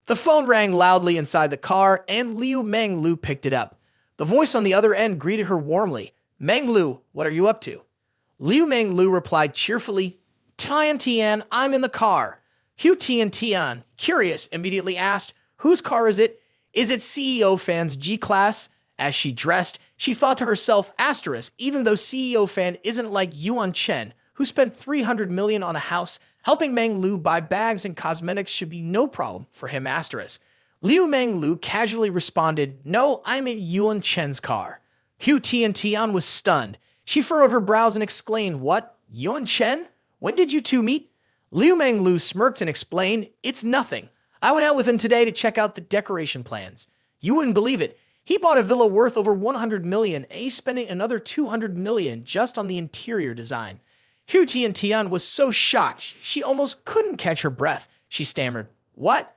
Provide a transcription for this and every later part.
The phone rang loudly inside the car, and Liu Menglu picked it up. The voice on the other end greeted her warmly. "Menglu, what are you up to?" Liu Menglu replied cheerfully, "Tian Tian, I'm in the car." Hu Tian Tian, curious, immediately asked, "Whose car is it? Is it CEO Fan's G-Class?" As she dressed, she thought to herself, even though CEO Fan isn't like Yuan Chen, who spent 300 million on a house, helping Menglu buy bags and cosmetics should be no problem for him, Liu Menglu casually responded, "No, I'm in Yuan Chen's car." Hu Tian Tian was stunned. She furrowed her brows and exclaimed, "What? Yuan Chen? When did you two meet?" Liu Menglu smirked and explained, "It's nothing. I went out with him today to check out the decoration plans. You wouldn't believe it. He bought a villa worth over 100 million, and he's spending another 200 million just on the interior design." Hu Tian Tian was so shocked, she almost couldn't catch her breath. She stammered, "What?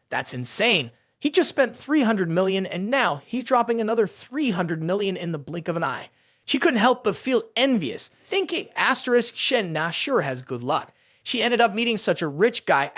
That's insane. He just spent 300 million, and now he's dropping another 300 million in the blink of an eye." She couldn't help but feel envious, thinking Shen Na sure has good luck. She ended up meeting such a rich guy,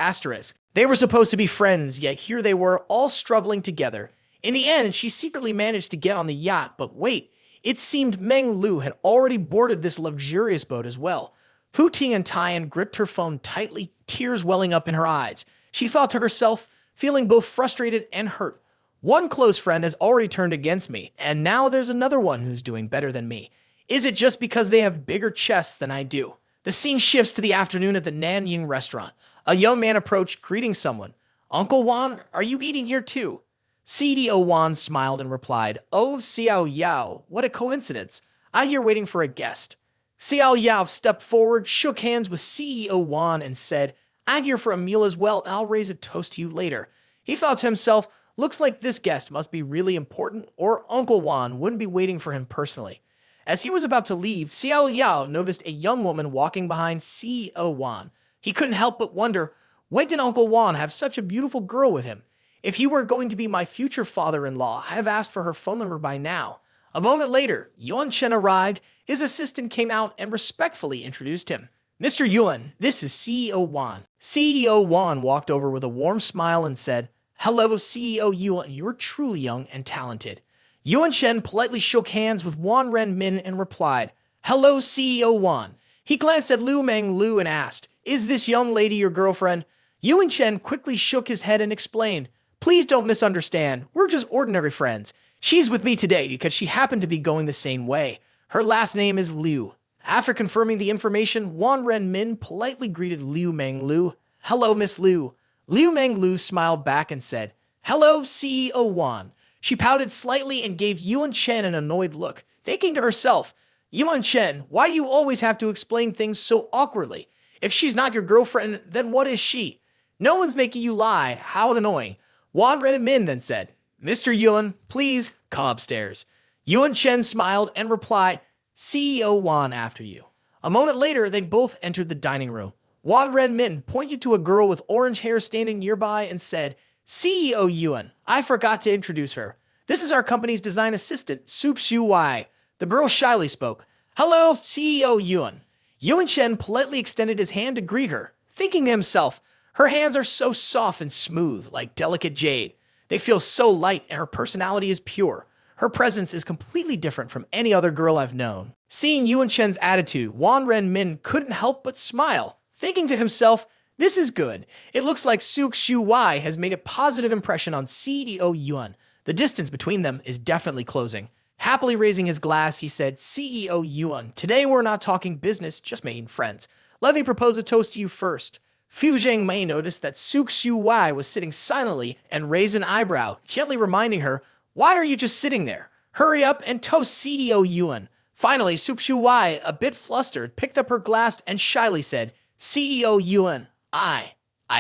They were supposed to be friends, yet here they were, all struggling together. In the end, she secretly managed to get on the yacht, but wait, it seemed Meng Lu had already boarded this luxurious boat as well. Hu Tian Tian gripped her phone tightly, tears welling up in her eyes. She thought to herself, feeling both frustrated and hurt. One close friend has already turned against me, and now there's another one who's doing better than me. Is it just because they have bigger chests than I do? The scene shifts to the afternoon at the Nanying restaurant. A young man approached, greeting someone. "Uncle Wan, are you eating here too?" CDO Wan smiled and replied, "Oh, Xiao Yao, what a coincidence. I'm here waiting for a guest." Xiao Yao stepped forward, shook hands with CEO Wan, and said, "I'm here for a meal as well, and I'll raise a toast to you later." He thought to himself, looks like this guest must be really important, or Uncle Wan wouldn't be waiting for him personally. As he was about to leave, Xiao Yao noticed a young woman walking behind CEO Wan. He couldn't help but wonder, when did Uncle Wan have such a beautiful girl with him? If he were going to be my future father-in-law, I have asked for her phone number by now. A moment later, Yuan Chen arrived. His assistant came out and respectfully introduced him. "Mr. Yuan, this is CEO Wan." CEO Wan walked over with a warm smile and said, "Hello, CEO Yuan, you're truly young and talented." Yuan Chen politely shook hands with Wan Renmin and replied, "Hello, CEO Wan." He glanced at Liu Menglu and asked, "Is this young lady your girlfriend?" Yuan Chen quickly shook his head and explained, "Please don't misunderstand. We're just ordinary friends. She's with me today because she happened to be going the same way. Her last name is Liu." After confirming the information, Wan Renmin politely greeted Liu Menglu. "Hello, Miss Liu." Liu Menglu smiled back and said, "Hello, CEO Wan." She pouted slightly and gave Yuan Chen an annoyed look, thinking to herself, "Yuan Chen, why do you always have to explain things so awkwardly? If she's not your girlfriend, then what is she? No one's making you lie. How annoying." Wan Renmin then said, "Mr. Yuan, please come upstairs." Yuan Chen smiled and replied, "CEO Wan after you." A moment later, they both entered the dining room. Wan Renmin pointed to a girl with orange hair standing nearby and said, "CEO Yuan, I forgot to introduce her. This is our company's design assistant, Soup Shu Wai." The girl shyly spoke, "Hello, CEO Yuan." Yuan Chen politely extended his hand to greet her, thinking to himself, her hands are so soft and smooth, like delicate jade. They feel so light, and her personality is pure. Her presence is completely different from any other girl I've known. Seeing Yuan Chen's attitude, Wan Renmin couldn't help but smile, thinking to himself, this is good. It looks like Suk Shu Wai has made a positive impression on CEO Yuan. The distance between them is definitely closing. Happily raising his glass, he said, "CEO Yuan, today we're not talking business, just making friends. Let me propose a toast to you first." Fu Zhengmei noticed that Suk Shu Wai was sitting silently and raised an eyebrow, gently reminding her, "Why are you just sitting there? Hurry up and toast CEO Yuan." Finally, Suk Shu Wai, a bit flustered, picked up her glass and shyly said, "CEO Yuan, I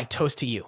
toast to you."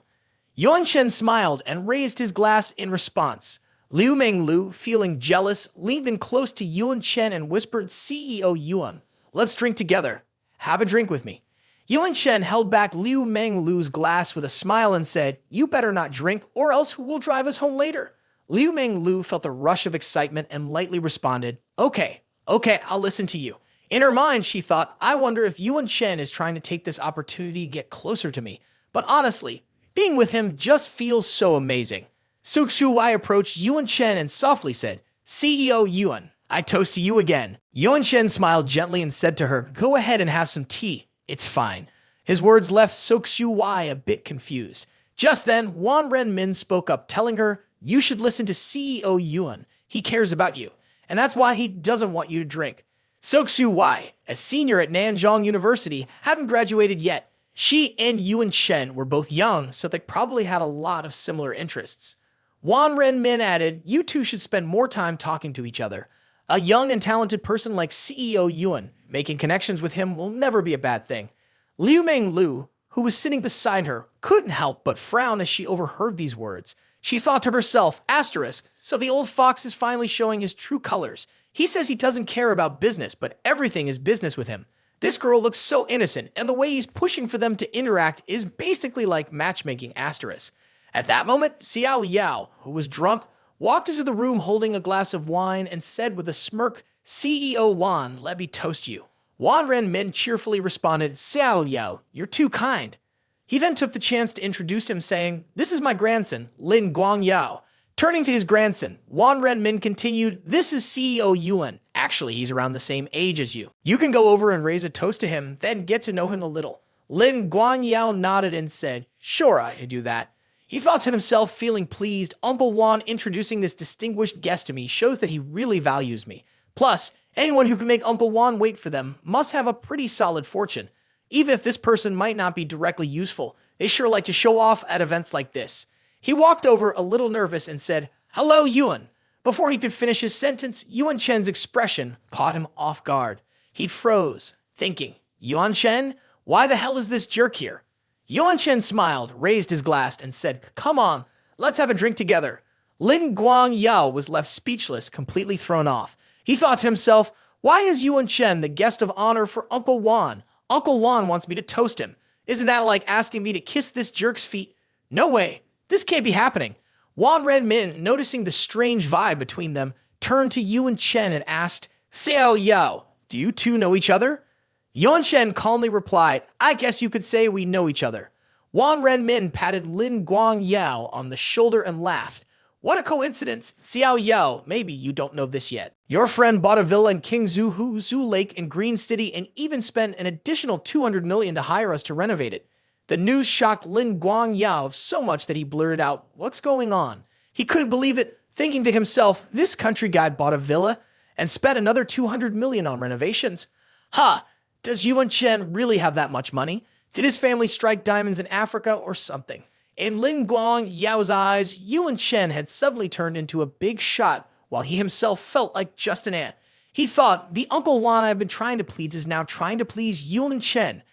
Yuan Chen smiled and raised his glass in response. Liu Menglu, feeling jealous, leaned in close to Yuan Chen and whispered, "CEO Yuan, let's drink together. Have a drink with me." Yuan Chen held back Liu Menglu's glass with a smile and said, "You better not drink, or else who will drive us home later?" Liu Menglu felt a rush of excitement and lightly responded, Okay, I'll listen to you." In her mind, she thought, I wonder if Yuan Chen is trying to take this opportunity to get closer to me. But honestly, Being with him just feels so amazing. Suk Wai approached Yuan Chen and softly said, CEO Yuan, I toast to you again. Yuan Chen smiled gently and said to her, go ahead and have some tea. It's fine. His words left Suk Wai a bit confused. Just then, Wan Renmin spoke up, telling her, you should listen to CEO Yuan. He cares about you, and that's why he doesn't want you to drink. Suk Wai, a senior at Nanjing University, hadn't graduated yet. She and Yuan Chen were both young, so they probably had a lot of similar interests. Wan Renmin added, you two should spend more time talking to each other. A young and talented person like CEO Yuan, making connections with him will never be a bad thing. Liu Menglu, who was sitting beside her, couldn't help but frown as she overheard these words. She thought to herself, asterisk, so the old fox is finally showing his true colors. He says he doesn't care about business, but everything is business with him. This girl looks so innocent, and the way he's pushing for them to interact is basically like matchmaking, asterisk. At that moment, Xiao Yao, who was drunk, walked into the room holding a glass of wine and said with a smirk, CEO Wan, let me toast you. Wan Renmin cheerfully responded, Xiao Yao, you're too kind. He then took the chance to introduce him, saying, this is my grandson, Lin Guangyao. Turning to his grandson, Wan Renmin continued, this is CEO Yuan. Actually, he's around the same age as you. You can go over and raise a toast to him, then get to know him a little. Lin Guangyao nodded and said, sure, I do that. He thought to himself, feeling pleased, Uncle Wan introducing this distinguished guest to me shows that he really values me. Plus, anyone who can make Uncle Wan wait for them must have a pretty solid fortune. Even if this person might not be directly useful, they sure like to show off at events like this. He walked over a little nervous and said, hello, Yuan. Before he could finish his sentence, Yuan Chen's expression caught him off guard. He froze, thinking, Yuan Chen, why the hell is this jerk here? Yuan Chen smiled, raised his glass, and said, come on, let's have a drink together. Lin Guangyao was left speechless, completely thrown off. He thought to himself, why is Yuan Chen the guest of honor for Uncle Wan? Uncle Wan wants me to toast him. Isn't that like asking me to kiss this jerk's feet? No way. This can't be happening. Wan Renmin, noticing the strange vibe between them, turned to Yuan Chen and asked, Xiao Yao, do you two know each other? Yuan Chen calmly replied, I guess you could say we know each other. Wan Renmin patted Lin Guangyao on the shoulder and laughed. What a coincidence. Xiao Yao, maybe you don't know this yet. Your friend bought a villa in King Zoo Lake in Green City and even spent an additional $200 million to hire us to renovate it. The news shocked Lin Guangyao so much that he blurted out, what's going on? He couldn't believe it, thinking to himself, this country guy bought a villa and spent another $200 million on renovations. Ha! Does Yuan Chen really have that much money? Did his family strike diamonds in Africa or something? In Lin Guangyao's eyes, Yuan Chen had suddenly turned into a big shot while he himself felt like just an ant. He thought, the Uncle Wan I've been trying to please is now trying to please Yuan Chen.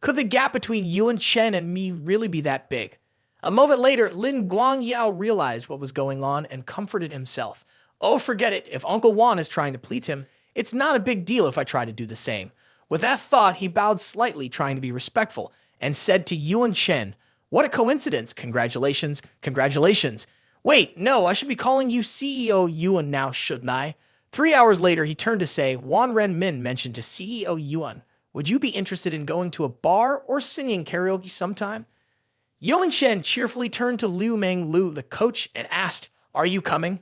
Could the gap between Yuan Chen and me really be that big? A moment later, Lin Guangyao realized what was going on and comforted himself. Oh, forget it. If Uncle Wan is trying to please him, it's not a big deal if I try to do the same. With that thought, he bowed slightly, trying to be respectful, and said to Yuan Chen, what a coincidence. Congratulations. Congratulations. Wait, no, I should be calling you CEO Yuan now, shouldn't I? 3 hours later, he turned to say, Wan Renmin mentioned to CEO Yuan, would you be interested in going to a bar or singing karaoke sometime? Yuan Chen cheerfully turned to Liu Menglu, the coach, and asked, are you coming?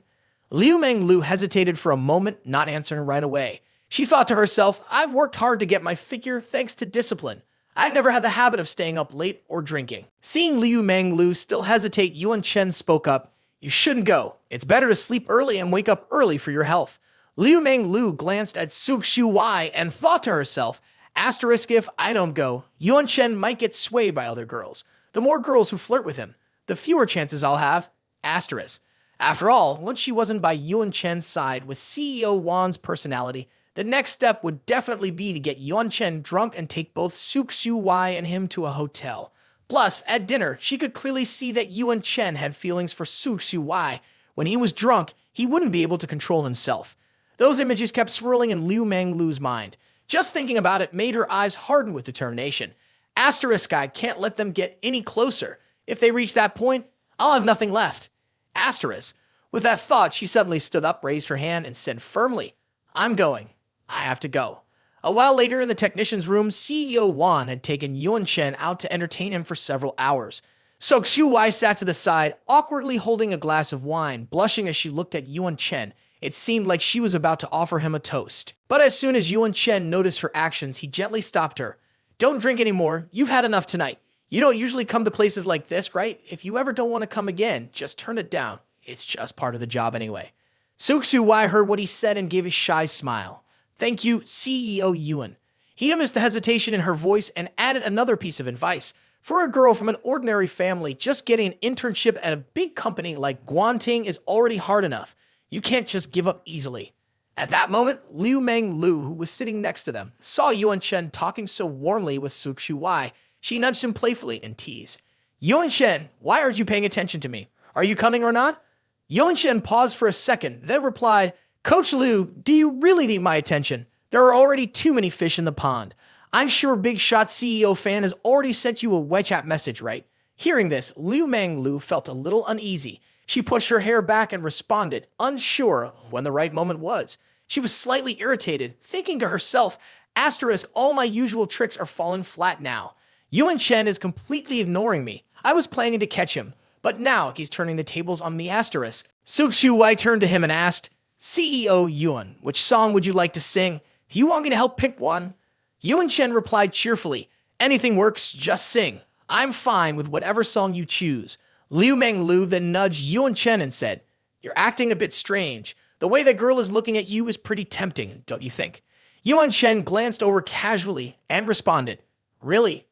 Liu Menglu hesitated for a moment, not answering right away. She thought to herself, I've worked hard to get my figure thanks to discipline. I've never had the habit of staying up late or drinking. Seeing Liu Menglu still hesitate, Yuan Chen spoke up, you shouldn't go. It's better to sleep early and wake up early for your health. Liu Menglu glanced at Suk Wai and thought to herself, asterisk if I don't go, Yuan Chen might get swayed by other girls. The more girls who flirt with him, the fewer chances I'll have, asterisk. After all, once she wasn't by Yuan Chen's side with CEO Wan's personality, the next step would definitely be to get Yuan Chen drunk and take both Suk Wai and him to a hotel. Plus, at dinner, she could clearly see that Yuan Chen had feelings for Suk Wai. When he was drunk, he wouldn't be able to control himself. Those images kept swirling in Liu Menglu's mind. Just thinking about it made her eyes harden with determination. Asterisk, I can't let them get any closer. If they reach that point, I'll have nothing left. Asterisk. With that thought, she suddenly stood up, raised her hand, and said firmly, I'm going. I have to go. A while later in the technician's room, CEO Wan had taken Yuan Chen out to entertain him for several hours. So Xiu sat to the side, awkwardly holding a glass of wine, blushing as she looked at Yuan Chen. It seemed like she was about to offer him a toast. But as soon as Yuan Chen noticed her actions, he gently stopped her. Don't drink anymore. You've had enough tonight. You don't usually come to places like this, right? If you ever don't want to come again, just turn it down. It's just part of the job anyway. Xiu heard what he said and gave a shy smile. Thank you, CEO Yuan. He noticed the hesitation in her voice and added another piece of advice. For a girl from an ordinary family, just getting an internship at a big company like Guanting is already hard enough. You can't just give up easily. At that moment, Liu Menglu, who was sitting next to them, saw Yuan Chen talking so warmly with Xiu. She nudged him playfully and teased. Yuan Chen, why aren't you paying attention to me? Are you coming or not? Yuan Chen paused for a second, then replied, Coach Liu, do you really need my attention? There are already too many fish in the pond. I'm sure Big Shot CEO fan has already sent you a WeChat message, right? Hearing this, Liu Menglu felt a little uneasy. She pushed her hair back and responded, unsure when the right moment was. She was slightly irritated, thinking to herself, asterisk, all my usual tricks are falling flat now. Yuan Chen is completely ignoring me. I was planning to catch him, but now he's turning the tables on me, asterisk. Xiu turned to him and asked, CEO Yuan, which song would you like to sing? Do you want me to help pick one? Yuan Chen replied cheerfully, anything works, just sing. I'm fine with whatever song you choose. Liu Menglu then nudged Yuan Chen and said, you're acting a bit strange. The way that girl is looking at you is pretty tempting, don't you think? Yuan Chen glanced over casually and responded, really?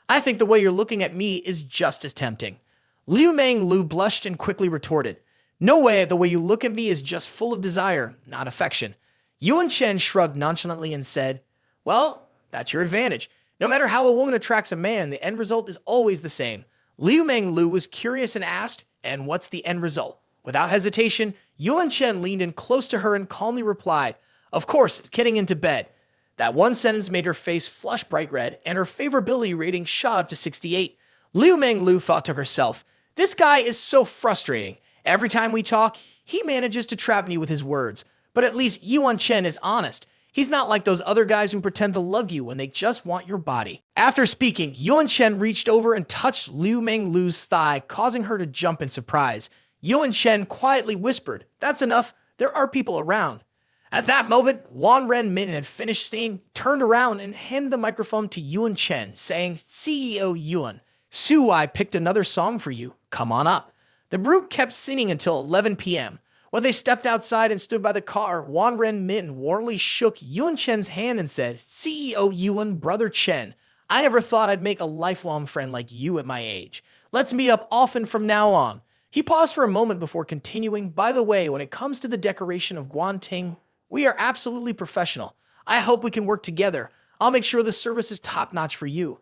I think the way you're looking at me is just as tempting. Liu Menglu blushed and quickly retorted, no way, the way you look at me is just full of desire, not affection. Yuan Chen shrugged nonchalantly and said, well, that's your advantage. No matter how a woman attracts a man, the end result is always the same. Liu Menglu was curious and asked, and what's the end result? Without hesitation, Yuan Chen leaned in close to her and calmly replied, of course, it's getting into bed. That one sentence made her face flush bright red, and her favorability rating shot up to 68. Liu Menglu thought to herself, this guy is so frustrating. Every time we talk, he manages to trap me with his words. But at least Yuan Chen is honest. He's not like those other guys who pretend to love you when they just want your body. After speaking, Yuan Chen reached over and touched Liu Menglu's thigh, causing her to jump in surprise. Yuan Chen quietly whispered, that's enough, there are people around. At that moment, Wan Ren Min had finished singing, turned around and handed the microphone to Yuan Chen, saying, CEO Yuan, Sui picked another song for you, come on up. The group kept singing until 11 p.m. When they stepped outside and stood by the car, Wan Ren Min warmly shook Yuan Chen's hand and said, CEO Yuan, Brother Chen, I never thought I'd make a lifelong friend like you at my age. Let's meet up often from now on. He paused for a moment before continuing, by the way, when it comes to the decoration of Guanting, we are absolutely professional. I hope we can work together. I'll make sure the service is top-notch for you.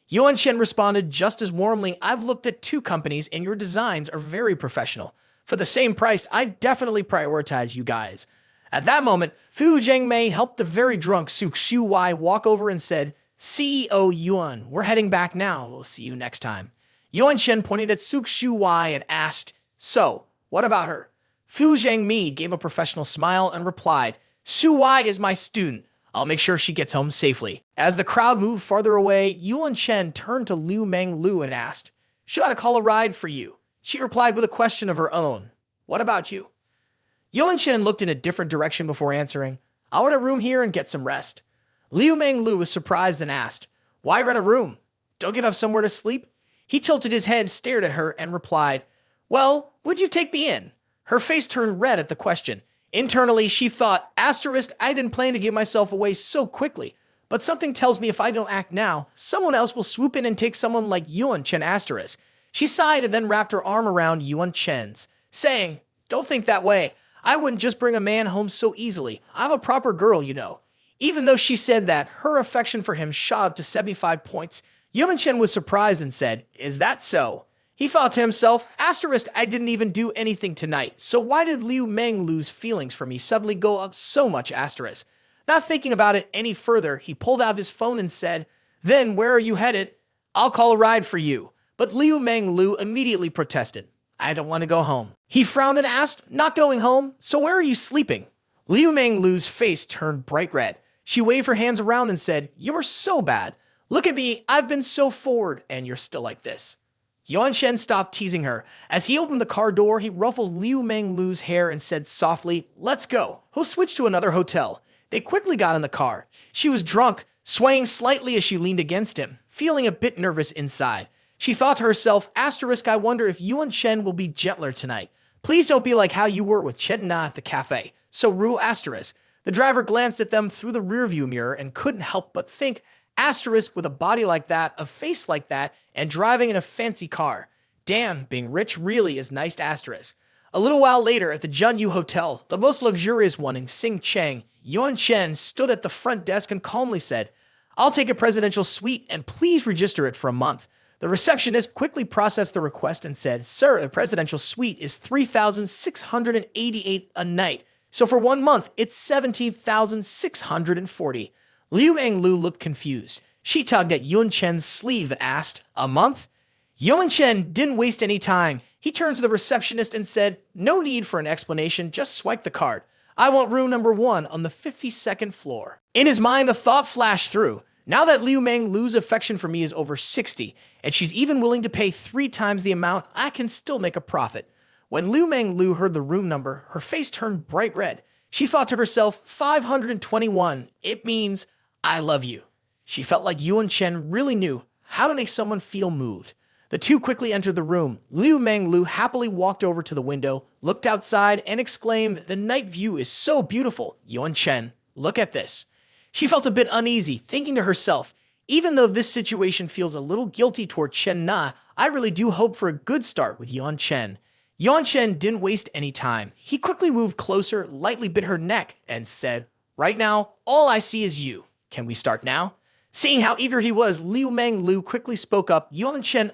Yuan Chen responded just as warmly, I've looked at 2 companies and your designs are very professional. For the same price, I definitely prioritize you guys. At that moment, Fu Zhengmei helped the very drunk Su Xiu walk over and said, CEO Yuan, we're heading back now. We'll see you next time. Yuan Chen pointed at Su Xiu and asked, so, what about her? Fu Zhengmei gave a professional smile and replied, Su is my student. I'll make sure she gets home safely. As the crowd moved farther away, Yuan Chen turned to Liu Menglu and asked, should I call a ride for you? She replied with a question of her own. What about you? Yuan Chen looked in a different direction before answering. I want a room here and get some rest. Liu Menglu was surprised and asked, why rent a room? Don't you have somewhere to sleep? He tilted his head, stared at her, and replied, well, would you take me in? Her face turned red at the question. Internally, she thought, asterisk, I didn't plan to give myself away so quickly. But something tells me if I don't act now, someone else will swoop in and take someone like Yuan Chen asterisk. She sighed and then wrapped her arm around Yuan Chen's, saying, don't think that way. I wouldn't just bring a man home so easily. I'm a proper girl, you know. Even though she said that, her affection for him shot up to 75 points. Yuan Chen was surprised and said, is that so? He thought to himself, asterisk, I didn't even do anything tonight, so why did Liu Menglu's feelings for me suddenly go up so much, asterisk? Not thinking about it any further, he pulled out his phone and said, then where are you headed? I'll call a ride for you. But Liu Menglu immediately protested. I don't want to go home. He frowned and asked, not going home? So where are you sleeping? Liu Menglu's face turned bright red. She waved her hands around and said, you're so bad. Look at me, I've been so forward, and you're still like this. Yuan Chen stopped teasing her. As he opened the car door, he ruffled Liu Menglu's hair and said softly, "Let's go." He'll switch to another hotel. They quickly got in the car. She was drunk, swaying slightly as she leaned against him, feeling a bit nervous inside. She thought to herself, I wonder if Yuan Chen will be gentler tonight. Please don't be like how you were with Chen Na at the cafe. So Ru asterisk. The driver glanced at them through the rearview mirror and couldn't help but think, asterisk with a body like that, a face like that, and driving in a fancy car. Damn, being rich really is nice asterisk. A little while later, at the Junyu Hotel, the most luxurious one in Xinjiang, Yuan Chen stood at the front desk and calmly said, "I'll take a presidential suite and please register it for a month." The receptionist quickly processed the request and said, "Sir, the presidential suite is 3,688 a night. So for 1 month, it's 17,640. Liu Menglu looked confused. She tugged at Yuan Chen's sleeve and asked, "A month?" Yuan Chen didn't waste any time. He turned to the receptionist and said, "No need for an explanation, just swipe the card. I want room number 1 on the 52nd floor." In his mind, a thought flashed through. Now that Liu Menglu's affection for me is over 60, and she's even willing to pay 3 times the amount, I can still make a profit. When Liu Menglu heard the room number, her face turned bright red. She thought to herself, 521. It means, I love you. She felt like Yuan Chen really knew how to make someone feel moved. The two quickly entered the room. Liu Menglu happily walked over to the window, looked outside, and exclaimed, "The night view is so beautiful. Yuan Chen, look at this." She felt a bit uneasy, thinking to herself, even though this situation feels a little guilty toward Chen Na, I really do hope for a good start with Yuan Chen. Yuan Chen didn't waste any time. He quickly moved closer, lightly bit her neck, and said, "Right now, all I see is you. Can we start now?" Seeing how eager he was, Liu Menglu quickly spoke up, "Yuan Chen,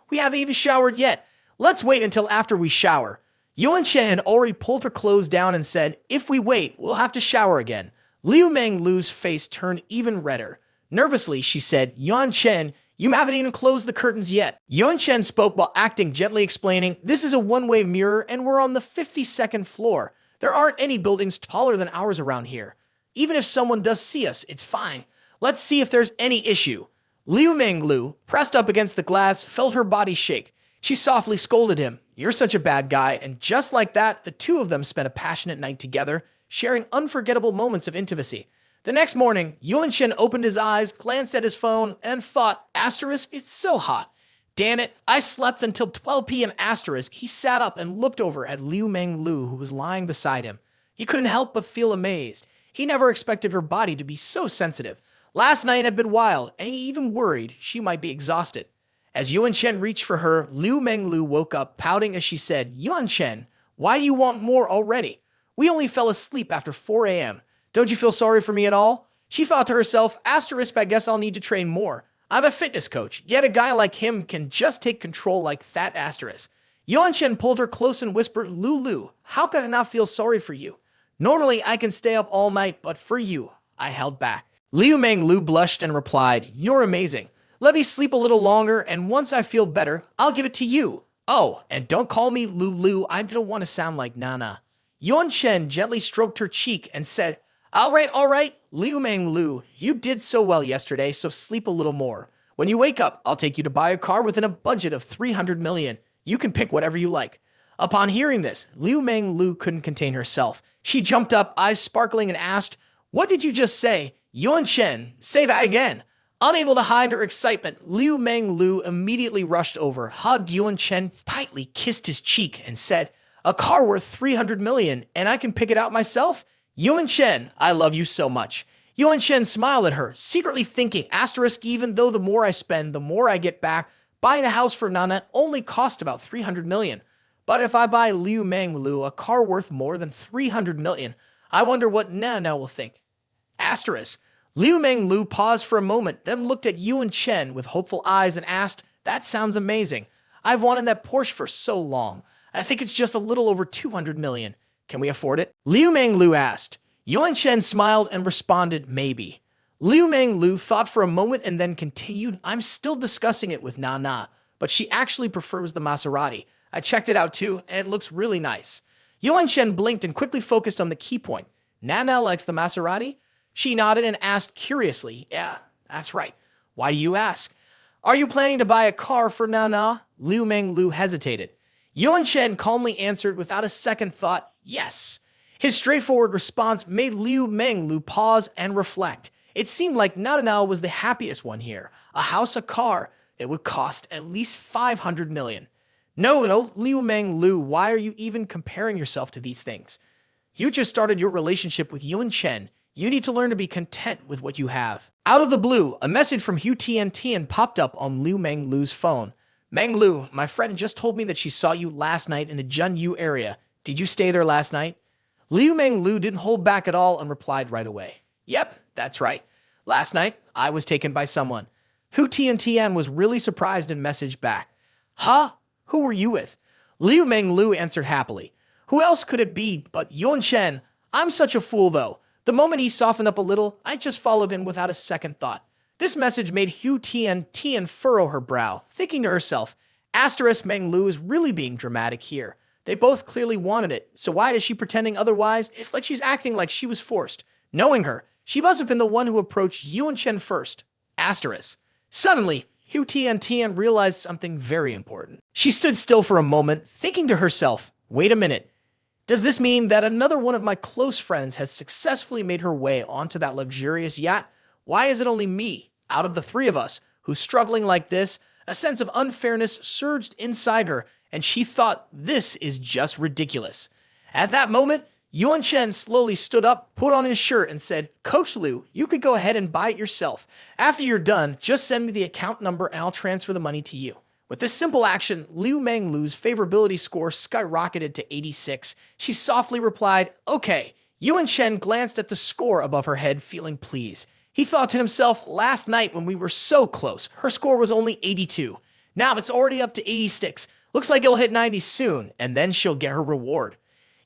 we haven't even showered yet. Let's wait until after we shower." Yuan Chen had already pulled her clothes down and said, "If we wait, we'll have to shower again." Liu Menglu's face turned even redder. Nervously, she said, "Yuan Chen, you haven't even closed the curtains yet." Yuan Chen spoke while acting gently, explaining, "This is a one-way mirror and we're on the 52nd floor. There aren't any buildings taller than ours around here. Even if someone does see us, it's fine. Let's see if there's any issue." Liu Menglu, pressed up against the glass, felt her body shake. She softly scolded him, "You're such a bad guy," and just like that, the two of them spent a passionate night together, sharing unforgettable moments of intimacy. The next morning, Yuan Chen opened his eyes, glanced at his phone, and thought, asterisk, it's so hot. Damn it, I slept until 12 p.m. asterisk. He sat up and looked over at Liu Menglu, who was lying beside him. He couldn't help but feel amazed. He never expected her body to be so sensitive. Last night had been wild, and he even worried she might be exhausted. As Yuan Chen reached for her, Liu Menglu woke up, pouting as she said, "Yuan Chen, why do you want more already? We only fell asleep after 4 a.m. Don't you feel sorry for me at all?" She thought to herself, asterisk, I guess I'll need to train more. I'm a fitness coach, yet a guy like him can just take control like that asterisk. Yuan Chen pulled her close and whispered, "Lulu, how can I not feel sorry for you? Normally I can stay up all night, but for you, I held back." Liu Menglu blushed and replied, "You're amazing. Let me sleep a little longer, and once I feel better, I'll give it to you. Oh, and don't call me Lulu. I don't want to sound like Nana." Yuan Chen gently stroked her cheek and said, all right, Liu Menglu, you did so well yesterday, so sleep a little more. When you wake up, I'll take you to buy a car within a budget of 300 million. You can pick whatever you like." Upon hearing this, Liu Menglu couldn't contain herself. She jumped up, eyes sparkling, and asked, "What did you just say? Yuan Chen, say that again." Unable to hide her excitement, Liu Menglu immediately rushed over, hugged Yuan Chen tightly, kissed his cheek, and said, "A car worth 300 million, and I can pick it out myself? Yuan Chen, I love you so much." Yuan Chen smiled at her, secretly thinking, asterisk, even though the more I spend, the more I get back, buying a house for Nana only cost about 300 million. But if I buy Liu Menglu a car worth more than 300 million, I wonder what Nana will think. Asterisk. Liu Menglu paused for a moment, then looked at Yuan Chen with hopeful eyes and asked, "That sounds amazing. I've wanted that Porsche for so long. I think it's just a little over 200 million. Can we afford it?" Liu Menglu asked. Yuan Chen smiled and responded, "Maybe." Liu Menglu thought for a moment and then continued, "I'm still discussing it with Nana, but she actually prefers the Maserati. I checked it out too, and it looks really nice." Yuan Chen blinked and quickly focused on the key point. "Nana likes the Maserati?" She nodded and asked curiously, "Yeah, that's right. Why do you ask?" Are you planning to buy a car for Na? Liu Menglu hesitated. Yuan Chen calmly answered without a second thought, yes. His straightforward response made Liu Menglu pause and reflect. It seemed like Na was the happiest one here. A house, a car. It would cost at least 500 million. No, Liu Menglu, why are you even comparing yourself to these things? You just started your relationship with Yuan Chen. You need to learn to be content with what you have. Out of the blue, a message from Hu Tian popped up on Liu Menglu's phone. Menglu, my friend just told me that she saw you last night in the Junyu area. Did you stay there last night? Liu Menglu didn't hold back at all and replied right away. Yep, that's right. Last night, I was taken by someone. Hu Tian was really surprised and messaged back. Huh? Who were you with? Liu Menglu answered happily. Who else could it be but Yuan Chen? I'm such a fool, though. The moment he softened up a little, I just followed him without a second thought. This message made Hu Tian furrow her brow, thinking to herself, Menglu is really being dramatic here. They both clearly wanted it, so why is she pretending otherwise? It's like she's acting like she was forced. Knowing her, she must have been the one who approached Yuan Chen first. Suddenly, Hu Tian realized something very important. She stood still for a moment, thinking to herself, wait a minute. Does this mean that another one of my close friends has successfully made her way onto that luxurious yacht? Why is it only me, out of the three of us, who's struggling like this? A sense of unfairness surged inside her, and she thought this is just ridiculous. At that moment, Yuan Chen slowly stood up, put on his shirt, and said, Coach Liu, you could go ahead and buy it yourself. After you're done, just send me the account number and I'll transfer the money to you. With this simple action, Liu Menglu's favorability score skyrocketed to 86. She softly replied, okay. Yuan Chen glanced at the score above her head, feeling pleased. He thought to himself, last night when we were so close, her score was only 82. Now it's already up to 86. Looks like it'll hit 90 soon, and then she'll get her reward.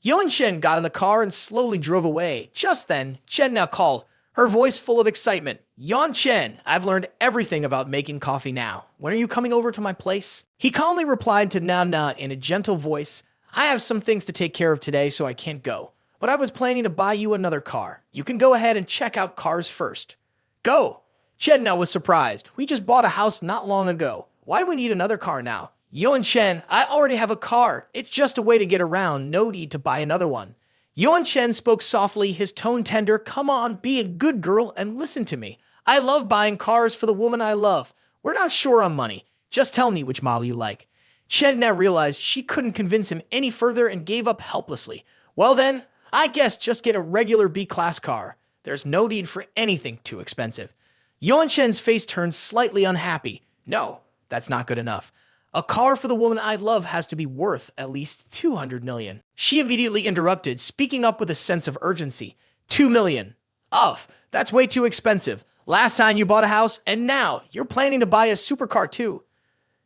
Yuan Chen got in the car and slowly drove away. Just then, Chen now called, her voice full of excitement. Yuan Chen, I've learned everything about making coffee now. When are you coming over to my place? He calmly replied to Na in a gentle voice, I have some things to take care of today, so I can't go. But I was planning to buy you another car. You can go ahead and check out cars first. Go. Chen now was surprised. We just bought a house not long ago. Why do we need another car now? Yuan Chen, I already have a car. It's just a way to get around. No need to buy another one. Yuan Chen spoke softly, his tone tender. Come on, be a good girl and listen to me. I love buying cars for the woman I love. We're not sure on money. Just tell me which model you like. Chen now realized she couldn't convince him any further and gave up helplessly. Well then, I guess just get a regular B-class car. There's no need for anything too expensive. Yuan Chen's face turned slightly unhappy. No, that's not good enough. A car for the woman I love has to be worth at least 200 million. She immediately interrupted, speaking up with a sense of urgency. 2 million. Ugh, that's way too expensive. Last time you bought a house, and now you're planning to buy a supercar too.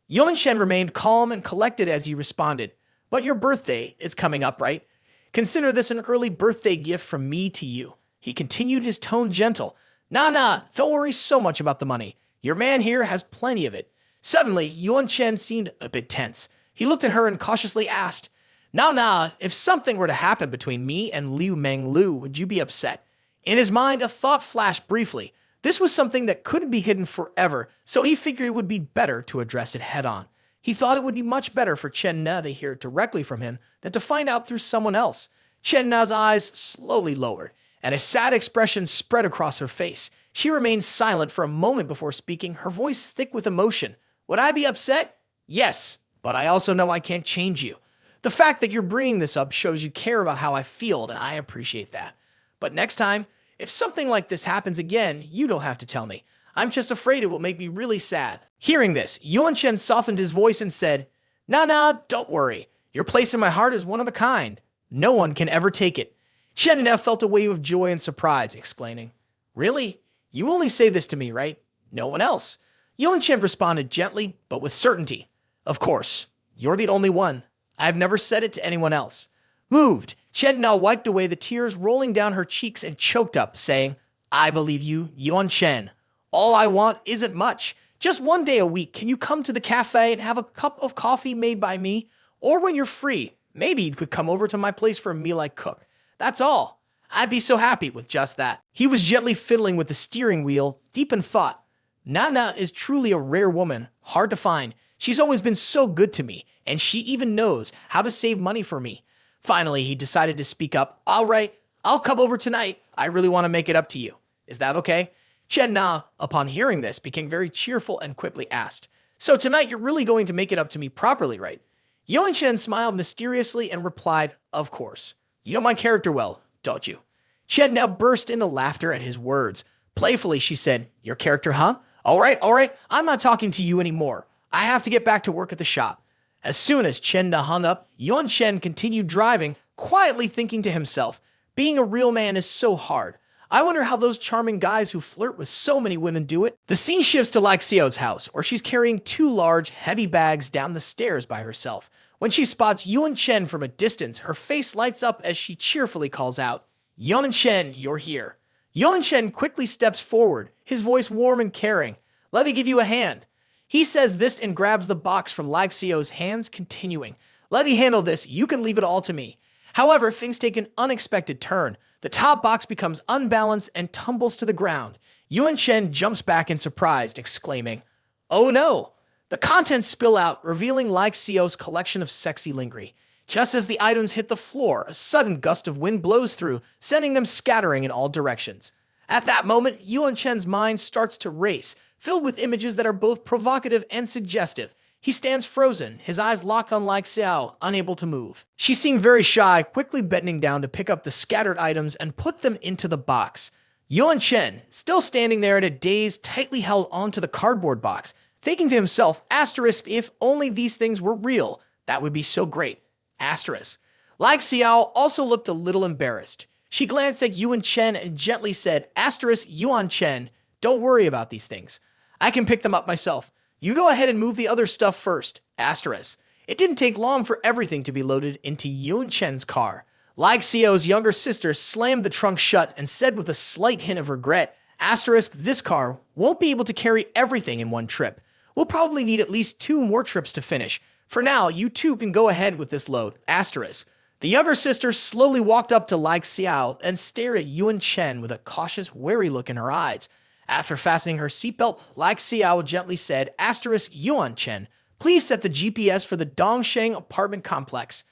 Yuan Chen remained calm and collected as he responded. But your birthday is coming up, right? Consider this an early birthday gift from me to you. He continued, his tone gentle. Nah, don't worry so much about the money. Your man here has plenty of it. Suddenly, Yuan Chen seemed a bit tense. He looked at her and cautiously asked, Now, if something were to happen between me and Liu Menglu, would you be upset? In his mind, a thought flashed briefly. This was something that couldn't be hidden forever, so he figured it would be better to address it head-on. He thought it would be much better for Chen Na to hear directly from him than to find out through someone else. Chen Na's eyes slowly lowered, and a sad expression spread across her face. She remained silent for a moment before speaking, her voice thick with emotion. Would I be upset? Yes, but I also know I can't change you. The fact that you're bringing this up shows you care about how I feel, and I appreciate that. But next time, if something like this happens again, you don't have to tell me. I'm just afraid it will make me really sad. Hearing this, Yuan Chen softened his voice and said, Nah, don't worry. Your place in my heart is one of a kind. No one can ever take it. Chen now felt a wave of joy and surprise, explaining, Really? You only say this to me, right? No one else. Yuan Chen responded gently, but with certainty. Of course, you're the only one. I've never said it to anyone else. Moved, Chen now wiped away the tears rolling down her cheeks and choked up, saying, I believe you, Yuan Chen. All I want isn't much. Just one day a week, can you come to the cafe and have a cup of coffee made by me? Or when you're free, maybe you could come over to my place for a meal I cook. That's all. I'd be so happy with just that. He was gently fiddling with the steering wheel, deep in thought. Nana is truly a rare woman, hard to find. She's always been so good to me, and she even knows how to save money for me. Finally, he decided to speak up. All right, I'll come over tonight. I really want to make it up to you. Is that okay? Chen Na, upon hearing this, became very cheerful and quickly asked, so tonight you're really going to make it up to me properly, right? Yuan Chen smiled mysteriously and replied, of course. You know my character well, don't you? Chen now burst into laughter at his words. Playfully, she said, your character, huh? All right, I'm not talking to you anymore. I have to get back to work at the shop. As soon as Chen Na hung up, Yuan Chen continued driving, quietly thinking to himself, being a real man is so hard. I wonder how those charming guys who flirt with so many women do it. The scene shifts to Like Xiao's house, where she's carrying two large, heavy bags down the stairs by herself. When she spots Yuan Chen from a distance, her face lights up as she cheerfully calls out, Yuan Chen, you're here. Yuan Chen quickly steps forward, his voice warm and caring. Let me give you a hand. He says this and grabs the box from Like Xiao's hands, continuing, let me handle this, you can leave it all to me. However, things take an unexpected turn. The top box becomes unbalanced and tumbles to the ground. Yuan Chen jumps back in surprise, exclaiming, oh no! The contents spill out, revealing Like Xiao's collection of sexy lingerie. Just as the items hit the floor, a sudden gust of wind blows through, sending them scattering in all directions. At that moment, Yuan Chen's mind starts to race, filled with images that are both provocative and suggestive. He stands frozen, his eyes locked on Like Xiao, unable to move. She seemed very shy, quickly bending down to pick up the scattered items and put them into the box. Yuan Chen, still standing there at a daze, tightly held onto the cardboard box, thinking to himself, asterisk, if only these things were real, that would be so great. Asterisk. Like Xiao also looked a little embarrassed. She glanced at Yuan Chen and gently said, asterisk, Yuan Chen, don't worry about these things. I can pick them up myself. You go ahead and move the other stuff first. Asterisk. It didn't take long for everything to be loaded into Yuan Chen's car. Like Xiao's younger sister slammed the trunk shut and said with a slight hint of regret, asterisk, this car won't be able to carry everything in one trip. We'll probably need at least 2 more trips to finish. For now, you two can go ahead with this load. Asterisk. The younger sister slowly walked up to Like Xiao and stared at Yuan Chen with a cautious, wary look in her eyes. After fastening her seatbelt, Like Xiao gently said, asterisk, Yuan Chen, please set the GPS for the Dongsheng apartment complex.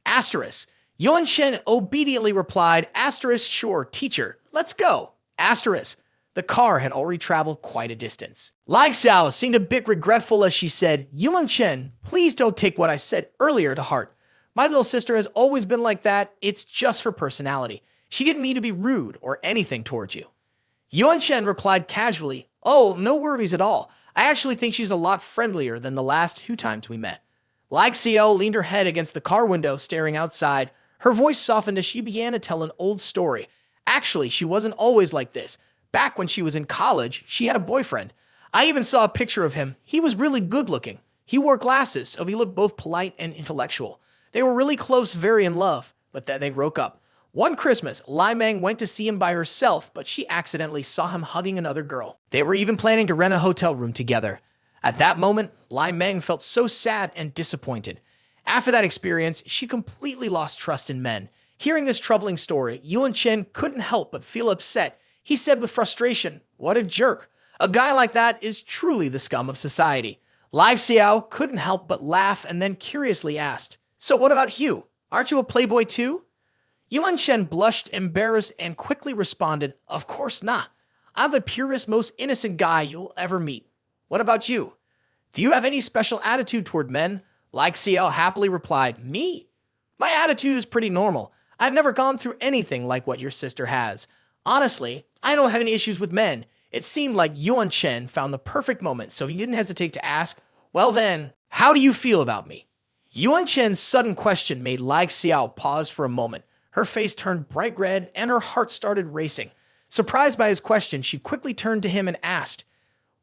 Asterisk. Yuan Chen obediently replied, asterisk, sure, teacher, let's go. Asterisk. The car had already traveled quite a distance. Like Xiao seemed a bit regretful as she said, Yuan Chen, please don't take what I said earlier to heart. My little sister has always been like that. It's just her personality. She didn't mean to be rude or anything towards you. Yuan Chen replied casually, oh, no worries at all. I actually think she's a lot friendlier than the last 2 times we met. Like Xiao leaned her head against the car window, staring outside. Her voice softened as she began to tell an old story. Actually, she wasn't always like this. Back when she was in college, she had a boyfriend. I even saw a picture of him. He was really good looking. He wore glasses, so he looked both polite and intellectual. They were really close, very in love, but then they broke up. One Christmas, Lai Meng went to see him by herself, but she accidentally saw him hugging another girl. They were even planning to rent a hotel room together. At that moment, Lai Meng felt so sad and disappointed. After that experience, she completely lost trust in men. Hearing this troubling story, Yuan Chen couldn't help but feel upset. He said with frustration, what a jerk. A guy like that is truly the scum of society. Lai Xiao couldn't help but laugh and then curiously asked, so what about you? Aren't you a playboy too? Yuan Chen blushed, embarrassed, and quickly responded, of course not. I'm the purest, most innocent guy you'll ever meet. What about you? Do you have any special attitude toward men? Like Xiao happily replied, me? My attitude is pretty normal. I've never gone through anything like what your sister has. Honestly, I don't have any issues with men. It seemed like Yuan Chen found the perfect moment, so he didn't hesitate to ask, well then, how do you feel about me? Yuan Chen's sudden question made Like Xiao pause for a moment. Her face turned bright red and her heart started racing. Surprised by his question, she quickly turned to him and asked,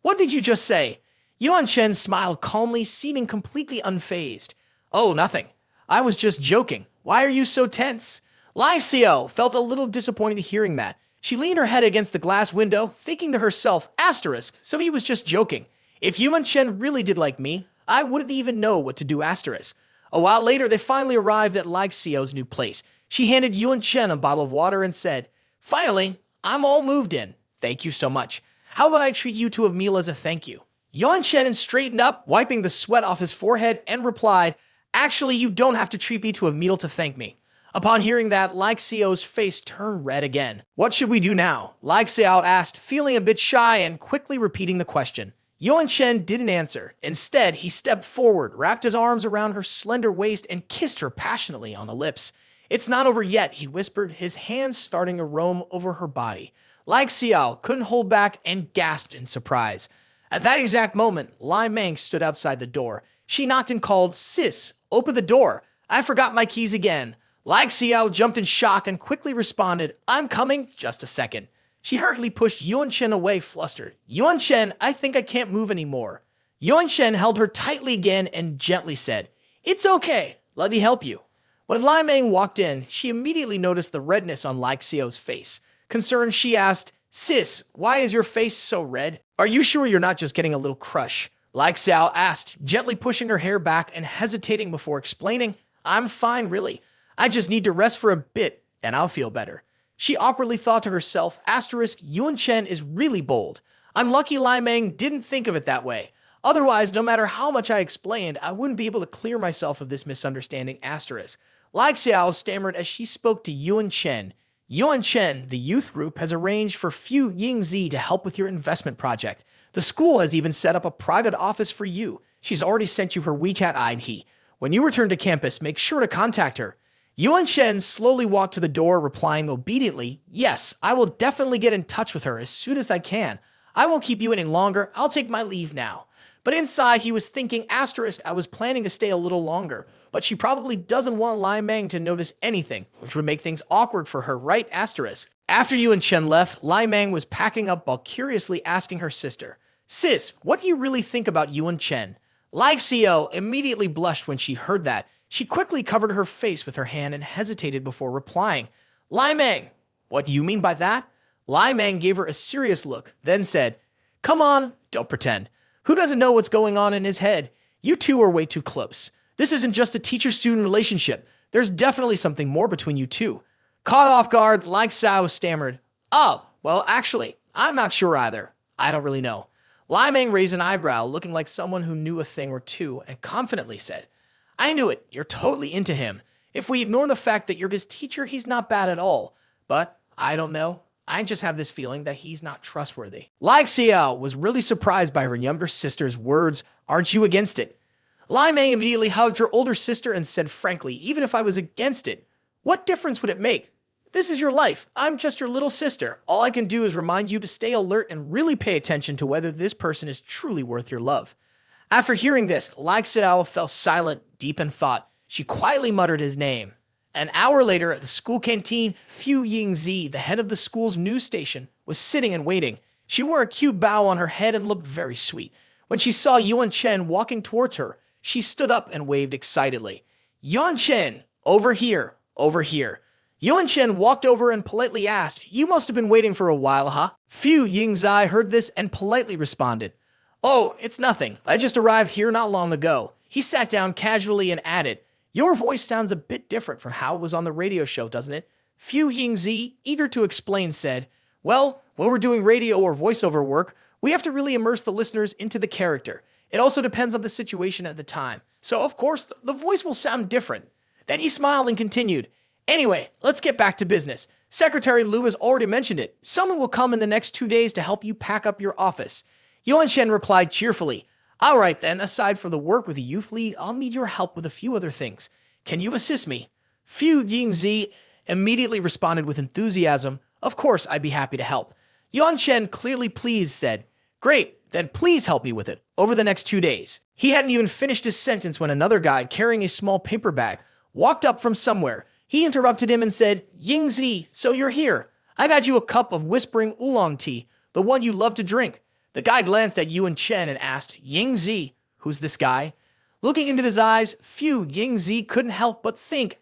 what did you just say? Yuan Chen smiled calmly, seeming completely unfazed. Oh, nothing. I was just joking. Why are you so tense? Lai Xiao felt a little disappointed hearing that. She leaned her head against the glass window, thinking to herself, asterisk, so he was just joking. If Yuan Chen really did like me, I wouldn't even know what to do, asterisk. A while later, they finally arrived at Lai Xiao's new place. She handed Yuan Chen a bottle of water and said, finally, I'm all moved in. Thank you so much. How about I treat you to a meal as a thank you? Yuan Chen straightened up, wiping the sweat off his forehead, and replied, actually, you don't have to treat me to a meal to thank me. Upon hearing that, Lai Xiao's face turned red again. What should we do now? Lai Xiao asked, feeling a bit shy and quickly repeating the question. Yuan Chen didn't answer. Instead, he stepped forward, wrapped his arms around her slender waist, and kissed her passionately on the lips. It's not over yet, he whispered, his hands starting to roam over her body. Lai Xiao couldn't hold back and gasped in surprise. At that exact moment, Lai Meng stood outside the door. She knocked and called, sis, open the door. I forgot my keys again. Lai Xiao jumped in shock and quickly responded, I'm coming, just a second. She hurriedly pushed Yuan Chen away, flustered. Yuan Chen, I think I can't move anymore. Yuan Chen held her tightly again and gently said, it's okay, let me help you. When Lai Meng walked in, she immediately noticed the redness on Lai Xiao's face. Concerned, she asked, sis, why is your face so red? Are you sure you're not just getting a little crush? Lai Xiao asked, gently pushing her hair back and hesitating before explaining, I'm fine, really. I just need to rest for a bit, and I'll feel better. She awkwardly thought to herself, Yuan Chen is really bold. I'm lucky Lai Meng didn't think of it that way. Otherwise, no matter how much I explained, I wouldn't be able to clear myself of this misunderstanding. Lai Xiao stammered as she spoke to Yuan Chen. Yuan Chen, the youth group, has arranged for Fu Yingzi to help with your investment project. The school has even set up a private office for you. She's already sent you her WeChat ID. When you return to campus, make sure to contact her. Yuan Chen slowly walked to the door, replying obediently, yes, I will definitely get in touch with her as soon as I can. I won't keep you any longer. I'll take my leave now. But inside, he was thinking, I was planning to stay a little longer, but she probably doesn't want Lai Meng to notice anything, which would make things awkward for her, right? After Yuan Chen left, Lai Meng was packing up while curiously asking her sister, sis, what do you really think about Yuan Chen? Lai Xiao immediately blushed when she heard that. She quickly covered her face with her hand and hesitated before replying. Lai Meng, what do you mean by that? Lai Meng gave her a serious look, then said, come on, don't pretend. Who doesn't know what's going on in his head? You two are way too close. This isn't just a teacher-student relationship. There's definitely something more between you two. Caught off guard, Lai Xiao stammered, oh, well, actually, I'm not sure either. I don't really know. Lai Meng raised an eyebrow, looking like someone who knew a thing or two, and confidently said, I knew it. You're totally into him. If we ignore the fact that you're his teacher, he's not bad at all. But I don't know. I just have this feeling that he's not trustworthy. Lai Xiao was really surprised by her younger sister's words. Aren't you against it? Lai Meng immediately hugged her older sister and said frankly, even if I was against it, what difference would it make? This is your life. I'm just your little sister. All I can do is remind you to stay alert and really pay attention to whether this person is truly worth your love. After hearing this, Lai Xiao fell silent, deep in thought. She quietly muttered his name. An hour later, at the school canteen, Fu Yingzi, the head of the school's news station, was sitting and waiting. She wore a cute bow on her head and looked very sweet. When she saw Yuan Chen walking towards her, she stood up and waved excitedly. Yuan Chen, over here, over here. Yuan Chen walked over and politely asked, you must have been waiting for a while, huh? Fu Yingzi heard this and politely responded, oh, it's nothing. I just arrived here not long ago. He sat down casually and added, your voice sounds a bit different from how it was on the radio show, doesn't it? Fu Yingzi, eager to explain, said, well, when we're doing radio or voiceover work, we have to really immerse the listeners into the character. It also depends on the situation at the time. So, of course, the voice will sound different. Then he smiled and continued, anyway, let's get back to business. Secretary Liu has already mentioned it. Someone will come in the next 2 days to help you pack up your office. Yuan Chen replied cheerfully, all right then, aside from the work with the youth league, I'll need your help with a few other things. Can you assist me? Fu Yingzi immediately responded with enthusiasm, of course I'd be happy to help. Yuan Chen, clearly pleased, said, great, then please help me with it over the next 2 days. He hadn't even finished his sentence when another guy carrying a small paper bag walked up from somewhere. He interrupted him and said, Yingzi, so you're here. I've had you a cup of whispering oolong tea, the one you love to drink. The guy glanced at Yuan Chen and asked, Yingzi, who's this guy? Looking into his eyes, Fu Yingzi couldn't help but think,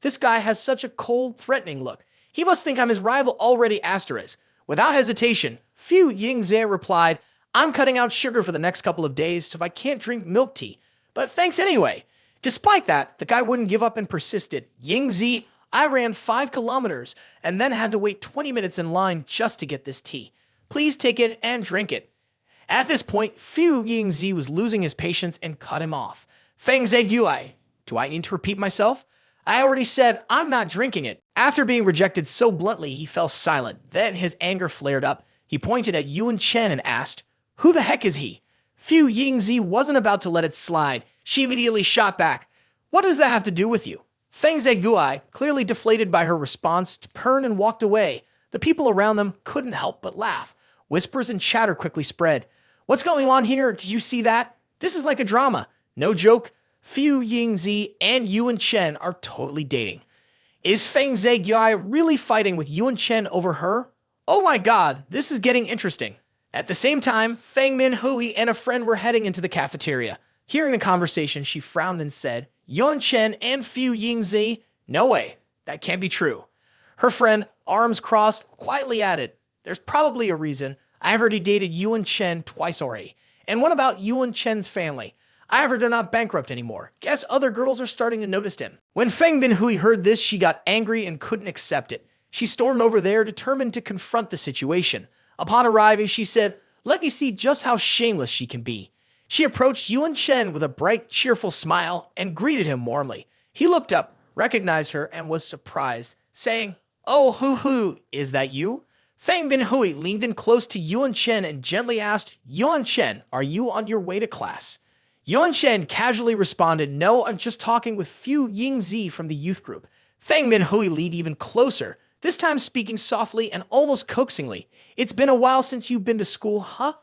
this guy has such a cold, threatening look. He must think I'm his rival already, Without hesitation, Fu Yingzi replied, I'm cutting out sugar for the next couple of days, so I can't drink milk tea. But thanks anyway. Despite that, the guy wouldn't give up and persisted. Yingzi, I ran 5 kilometers and then had to wait 20 minutes in line just to get this tea. Please take it and drink it. At this point, Fu Yingzi was losing his patience and cut him off. Feng Zheguai, do I need to repeat myself? I already said I'm not drinking it. After being rejected so bluntly, he fell silent. Then his anger flared up. He pointed at Yuan Chen and asked, "Who the heck is he?" Fu Yingzi wasn't about to let it slide. She immediately shot back. "What does that have to do with you?" Feng Zheguai, clearly deflated by her response, turned and walked away. The people around them couldn't help but laugh. Whispers and chatter quickly spread. "What's going on here? Did you see that? This is like a drama." No joke, Fu Yingzi and Yuan Chen are totally dating. Is Feng Zheguai really fighting with Yuan Chen over her? Oh my god, this is getting interesting. At the same time, Feng Minhui and a friend were heading into the cafeteria. Hearing the conversation, she frowned and said, "Yuan Chen and Fu Yingzi? No way, that can't be true." Her friend, arms crossed, quietly added, "There's probably a reason. I've already dated Yuan Chen twice already. And what about Yuan Chen's family? I heard they're not bankrupt anymore. Guess other girls are starting to notice him." When Feng Binhui heard this, she got angry and couldn't accept it. She stormed over there, determined to confront the situation. Upon arriving, she said, "Let me see just how shameless she can be." She approached Yuan Chen with a bright, cheerful smile and greeted him warmly. He looked up, recognized her, and was surprised, saying, "Oh, hoo, is that you?" Feng Binhui leaned in close to Yuan Chen and gently asked, "Yuan Chen, are you on your way to class?" Yuan Chen casually responded, "No, I'm just talking with Fu Yingzi from the youth group." Feng Minhui leaned even closer, this time speaking softly and almost coaxingly. "It's been a while since you've been to school, huh?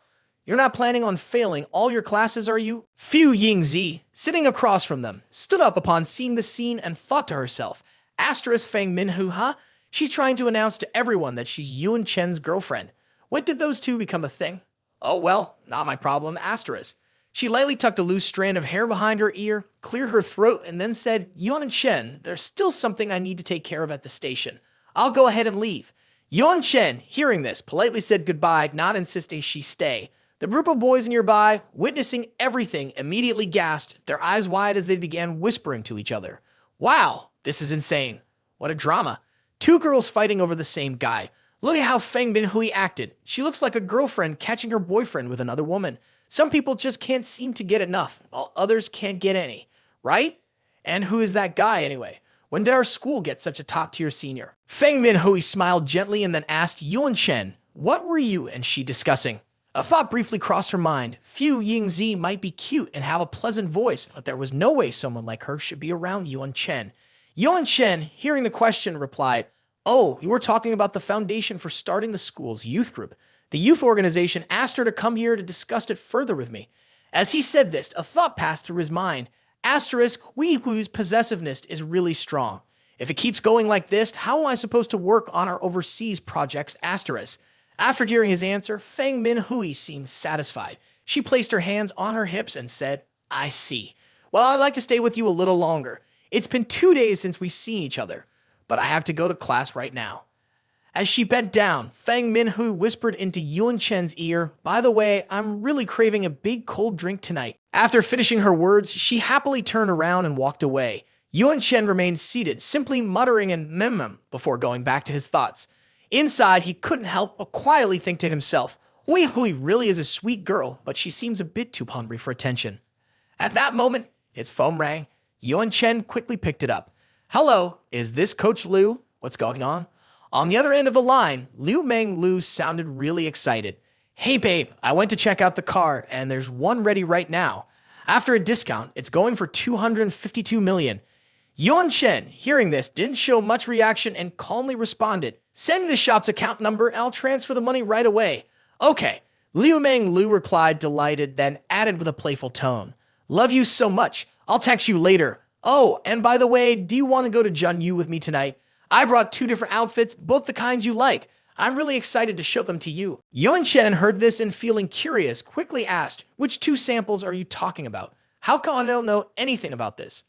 You're not planning on failing all your classes, are you?" Fu Yingzi, sitting across from them, stood up upon seeing the scene and thought to herself, "Asterisk Feng Minhui, huh? She's trying to announce to everyone that she's Yuan Chen's girlfriend. When did those two become a thing? Oh well, not my problem, asterisk." She lightly tucked a loose strand of hair behind her ear, cleared her throat, and then said, "Yuan Chen, there's still something I need to take care of at the station. I'll go ahead and leave." Yuan Chen, hearing this, politely said goodbye, not insisting she stay. The group of boys nearby, witnessing everything, immediately gasped, their eyes wide as they began whispering to each other. "Wow, this is insane. What a drama. Two girls fighting over the same guy. Look at how Feng Binhui acted. She looks like a girlfriend catching her boyfriend with another woman. Some people just can't seem to get enough, while others can't get any. Right? And who is that guy anyway? When did our school get such a top-tier senior?" Feng Minhui smiled gently and then asked Yuan Chen, "What were you and she discussing?" A thought briefly crossed her mind. Fu Yingzi might be cute and have a pleasant voice, but there was no way someone like her should be around Yuan Chen. Yuan Chen, hearing the question, replied, "Oh, you were talking about the foundation for starting the school's youth group. The youth organization asked her to come here to discuss it further with me." As he said this, a thought passed through his mind. Asterisk, Wee Wu's possessiveness is really strong. If it keeps going like this, how am I supposed to work on our overseas projects? Asterisk. After hearing his answer, Feng Minhui seemed satisfied. She placed her hands on her hips and said, "I see. Well, I'd like to stay with you a little longer. It's been 2 days since we've seen each other, but I have to go to class right now." As she bent down, Feng Minhui whispered into Yuan Chen's ear, "By the way, I'm really craving a big cold drink tonight." After finishing her words, she happily turned around and walked away. Yuan Chen remained seated, simply muttering an mmm before going back to his thoughts. Inside, he couldn't help but quietly think to himself, Hui Hui really is a sweet girl, but she seems a bit too hungry for attention. At that moment, his phone rang. Yuan Chen quickly picked it up. "Hello, is this Coach Liu? What's going on?" On the other end of the line, Liu Meng Lu sounded really excited. "Hey babe, I went to check out the car and there's one ready right now. After a discount, it's going for 252 million. Yuan Chen, hearing this, didn't show much reaction and calmly responded, "Send me the shop's account number and I'll transfer the money right away." "Okay." Liu Meng Lu replied, delighted, then added with a playful tone, "Love you so much. I'll text you later. Oh, and by the way, do you want to go to Junyu with me tonight? I brought 2 different outfits, both the kinds you like. I'm really excited to show them to you." Yuan Chen heard this and, feeling curious, quickly asked, "Which 2 samples are you talking about? How come I don't know anything about this?"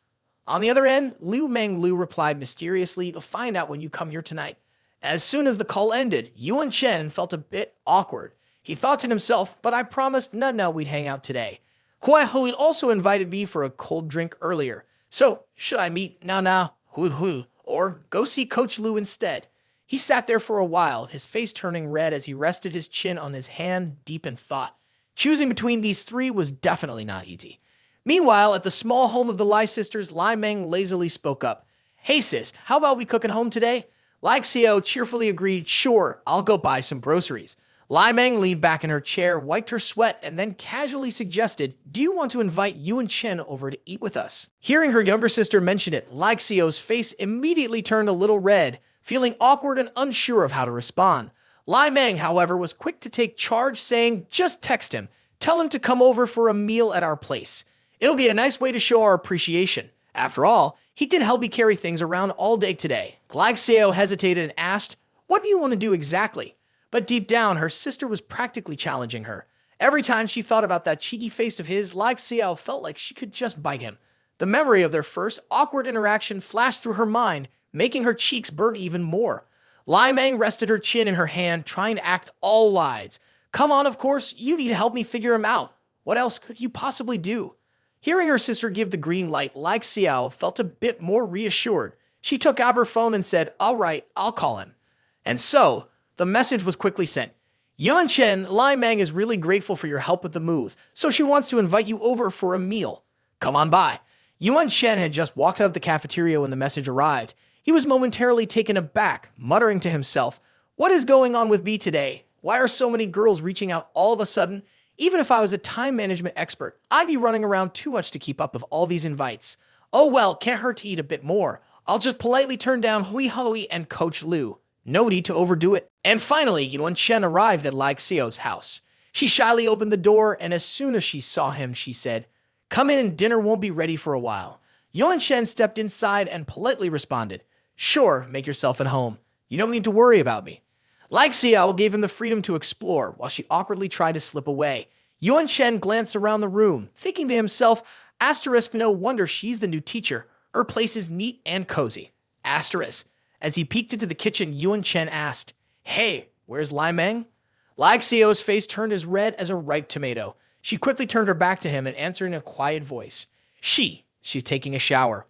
On the other end, Liu Meng Lu replied mysteriously, "To find out when you come here tonight." As soon as the call ended, Yuan Chen felt a bit awkward. He thought to himself, "But I promised No we'd hang out today. Hui Hui also invited me for a cold drink earlier. So, should I meet Hui Hui or go see Coach Liu instead?" He sat there for a while, his face turning red as he rested his chin on his hand, deep in thought. Choosing between these three was definitely not easy. Meanwhile, at the small home of the Lai sisters, Lai Meng lazily spoke up. Hey sis, how about we cook at home today? Lai Xiao cheerfully agreed, sure, I'll go buy some groceries. Lai Meng leaned back in her chair, wiped her sweat, and then casually suggested, do you want to invite Yuan Chen over to eat with us? Hearing her younger sister mention it, Lai Xiao's face immediately turned a little red, feeling awkward and unsure of how to respond. Lai Meng, however, was quick to take charge, saying, just text him. Tell him to come over for a meal at our place. It'll be a nice way to show our appreciation. After all, he did help me carry things around all day today. Lai Xiao hesitated and asked, what do you want to do exactly? But deep down, her sister was practically challenging her. Every time she thought about that cheeky face of his, Lai Xiao felt like she could just bite him. The memory of their first awkward interaction flashed through her mind, making her cheeks burn even more. Lai Meng rested her chin in her hand, trying to act all wise. Come on, of course, you need to help me figure him out. What else could you possibly do? Hearing her sister give the green light, Lai Xiao felt a bit more reassured. She took out her phone and said, all right, I'll call him. And so, the message was quickly sent. Yuan Chen, Lai Meng is really grateful for your help with the move, so she wants to invite you over for a meal. Come on by. Yuan Chen had just walked out of the cafeteria when the message arrived. He was momentarily taken aback, muttering to himself, what is going on with me today? Why are so many girls reaching out all of a sudden? Even if I was a time management expert, I'd be running around too much to keep up with all these invites. Oh well, can't hurt to eat a bit more. I'll just politely turn down Hui Hui and Coach Liu. No need to overdo it. And finally, Yuan Chen arrived at Lai Xiao's house. She shyly opened the door, and as soon as she saw him, she said, come in, dinner won't be ready for a while. Yuan Chen stepped inside and politely responded, sure, make yourself at home. You don't need to worry about me. Lai Xiao gave him the freedom to explore, while she awkwardly tried to slip away. Yuan Chen glanced around the room, thinking to himself, asterisk, no wonder she's the new teacher. Her place is neat and cozy. Asterisk. As he peeked into the kitchen, Yuan Chen asked, hey, where's Lai Meng? Lai Xiao's face turned as red as a ripe tomato. She quickly turned her back to him and answered in a quiet voice. She's taking a shower.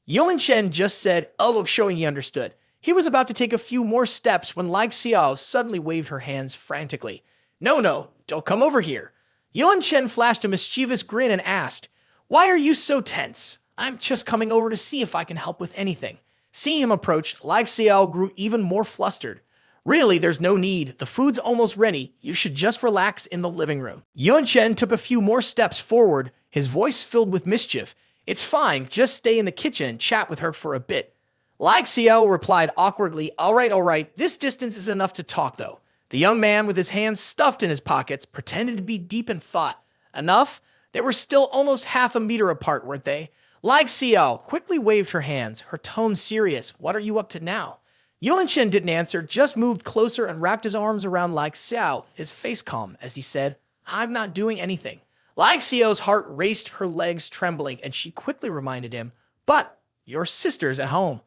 Yuan Chen just said, oh, look, showing he understood. He was about to take a few more steps when Lai Xiao suddenly waved her hands frantically. No, don't come over here. Yuan Chen flashed a mischievous grin and asked, why are you so tense? I'm just coming over to see if I can help with anything. Seeing him approach, Lai Xiao grew even more flustered. Really, there's no need. The food's almost ready. You should just relax in the living room. Yuan Chen took a few more steps forward, his voice filled with mischief. It's fine, just stay in the kitchen and chat with her for a bit. Lai Xiao replied awkwardly, all right, this distance is enough to talk though. The young man, with his hands stuffed in his pockets, pretended to be deep in thought. Enough? They were still almost half a meter apart, weren't they? Lai Xiao quickly waved her hands, her tone serious. What are you up to now? Yuan Chen didn't answer, just moved closer and wrapped his arms around Lai Xiao, his face calm, as he said, I'm not doing anything. Lai Xiao's heart raced, her legs trembling, and she quickly reminded him, but your sister's at home.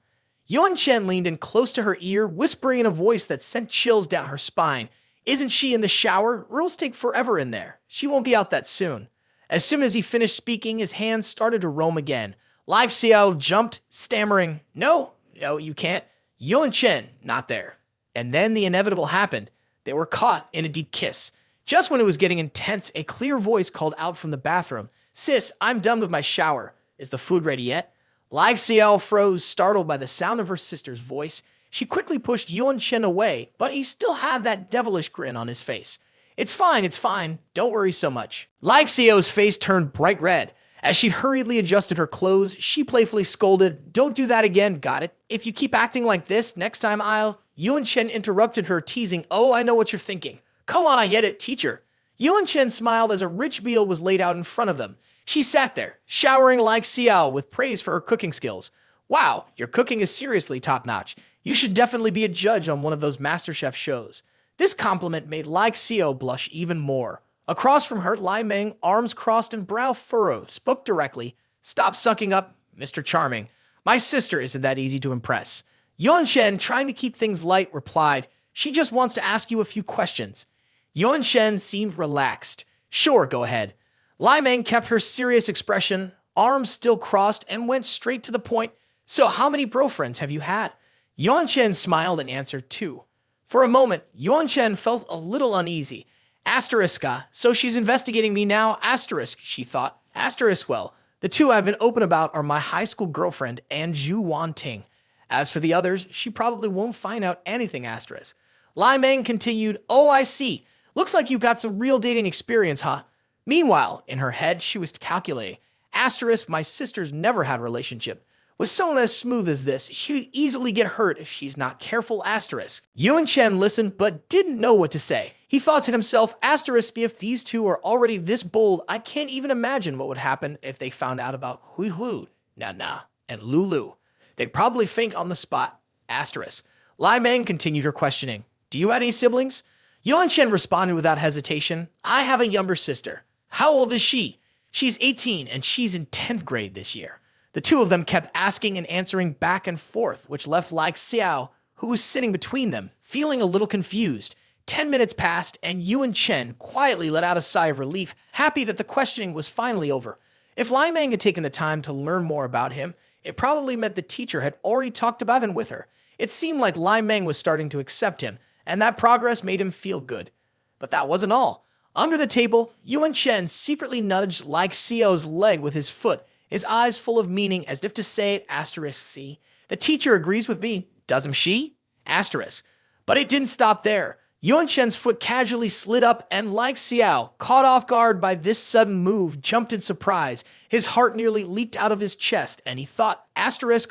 Yuan Chen leaned in close to her ear, whispering in a voice that sent chills down her spine. Isn't she in the shower? Rules take forever in there. She won't be out that soon. As soon as he finished speaking, his hands started to roam again. Lai Xiao jumped, stammering, No, you can't. Yuan Chen, not there. And then the inevitable happened. They were caught in a deep kiss. Just when it was getting intense, a clear voice called out from the bathroom, Sis, I'm done with my shower. Is the food ready yet? Lai Xiao froze, startled by the sound of her sister's voice. She quickly pushed Yuan Chen away, but he still had that devilish grin on his face. It's fine. Don't worry so much. Lai Xiao's face turned bright red. As she hurriedly adjusted her clothes, she playfully scolded, Don't do that again, got it? If you keep acting like this, next time I'll... Yuan Chen interrupted her, teasing, Oh, I know what you're thinking. Come on, I get it, teacher. Yuan Chen smiled as a rich meal was laid out in front of them. She sat there, showering Lai Xiao with praise for her cooking skills. Wow, your cooking is seriously top-notch. You should definitely be a judge on one of those MasterChef shows. This compliment made Lai Xiao blush even more. Across from her, Lai Meng, arms crossed and brow furrowed, spoke directly. Stop sucking up, Mr. Charming. My sister isn't that easy to impress. Yuan Chen, trying to keep things light, replied, She just wants to ask you a few questions. Yuan Chen seemed relaxed. Sure, go ahead. Lai Meng kept her serious expression, arms still crossed, and went straight to the point. So how many bro friends have you had? Yuan Chen smiled and answered too. For a moment, Yuan Chen felt a little uneasy. So she's investigating me now, she thought. Well, the two I've been open about are my high school girlfriend and Zhu Wanting. As for the others, she probably won't find out anything, Lai Meng continued, oh, I see. Looks like you got some real dating experience, huh? Meanwhile, in her head, she was calculating. My sister's never had a relationship. With someone as smooth as this, she'd easily get hurt if she's not careful, Yuan Chen listened but didn't know what to say. He thought to himself, if these two are already this bold, I can't even imagine what would happen if they found out about Hui Hu, Na, and Lulu. They'd probably faint on the spot, Lai Meng continued her questioning. Do you have any siblings? Yuan Chen responded without hesitation. I have a younger sister. How old is she? She's 18 and she's in 10th grade this year. The two of them kept asking and answering back and forth, which left Lai Xiao, who was sitting between them, feeling a little confused. 10 minutes passed, and Yuan Chen quietly let out a sigh of relief, happy that the questioning was finally over. If Lai Meng had taken the time to learn more about him, it probably meant the teacher had already talked about him with her. It seemed like Lai Meng was starting to accept him, and that progress made him feel good. But that wasn't all. Under the table, Yuan Chen secretly nudged Lai Xiao's leg with his foot, his eyes full of meaning as if to say, C. The teacher agrees with me, doesn't she? But it didn't stop there. Yuan Chen's foot casually slid up, and Lai Xiao, caught off guard by this sudden move, jumped in surprise. His heart nearly leaped out of his chest, and he thought,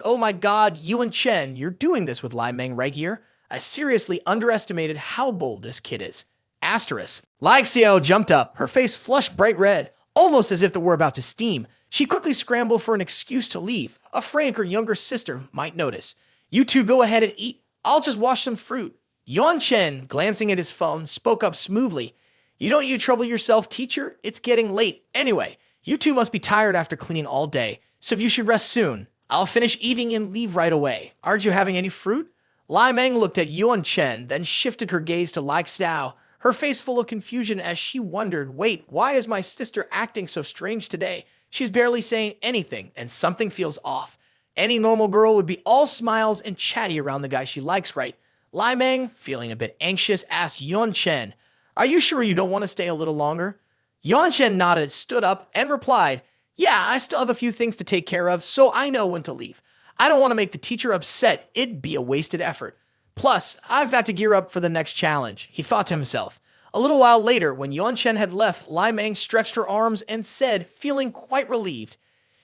oh my god, Yuan Chen, you're doing this with Lai Meng right here? I seriously underestimated how bold this kid is. Lai Xiao jumped up, her face flushed bright red, almost as if it were about to steam. She quickly scrambled for an excuse to leave, afraid her younger sister might notice. You two go ahead and eat. I'll just wash some fruit. Yuan Chen, glancing at his phone, spoke up smoothly. Don't you trouble yourself, teacher? It's getting late. Anyway, you two must be tired after cleaning all day, so you should rest soon. I'll finish eating and leave right away. Aren't you having any fruit? Lai Meng looked at Yuan Chen, then shifted her gaze to Lai Xiao, her face full of confusion as she wondered, wait, why is my sister acting so strange today? She's barely saying anything, and something feels off. Any normal girl would be all smiles and chatty around the guy she likes, right? Lai Meng, feeling a bit anxious, asked Yuan Chen, are you sure you don't want to stay a little longer? Yuan Chen nodded, stood up, and replied, yeah, I still have a few things to take care of, so I know when to leave. I don't want to make the teacher upset. It'd be a wasted effort. Plus, I've got to gear up for the next challenge, he thought to himself. A little while later, when Yuan Chen had left, Lai Meng stretched her arms and said, feeling quite relieved,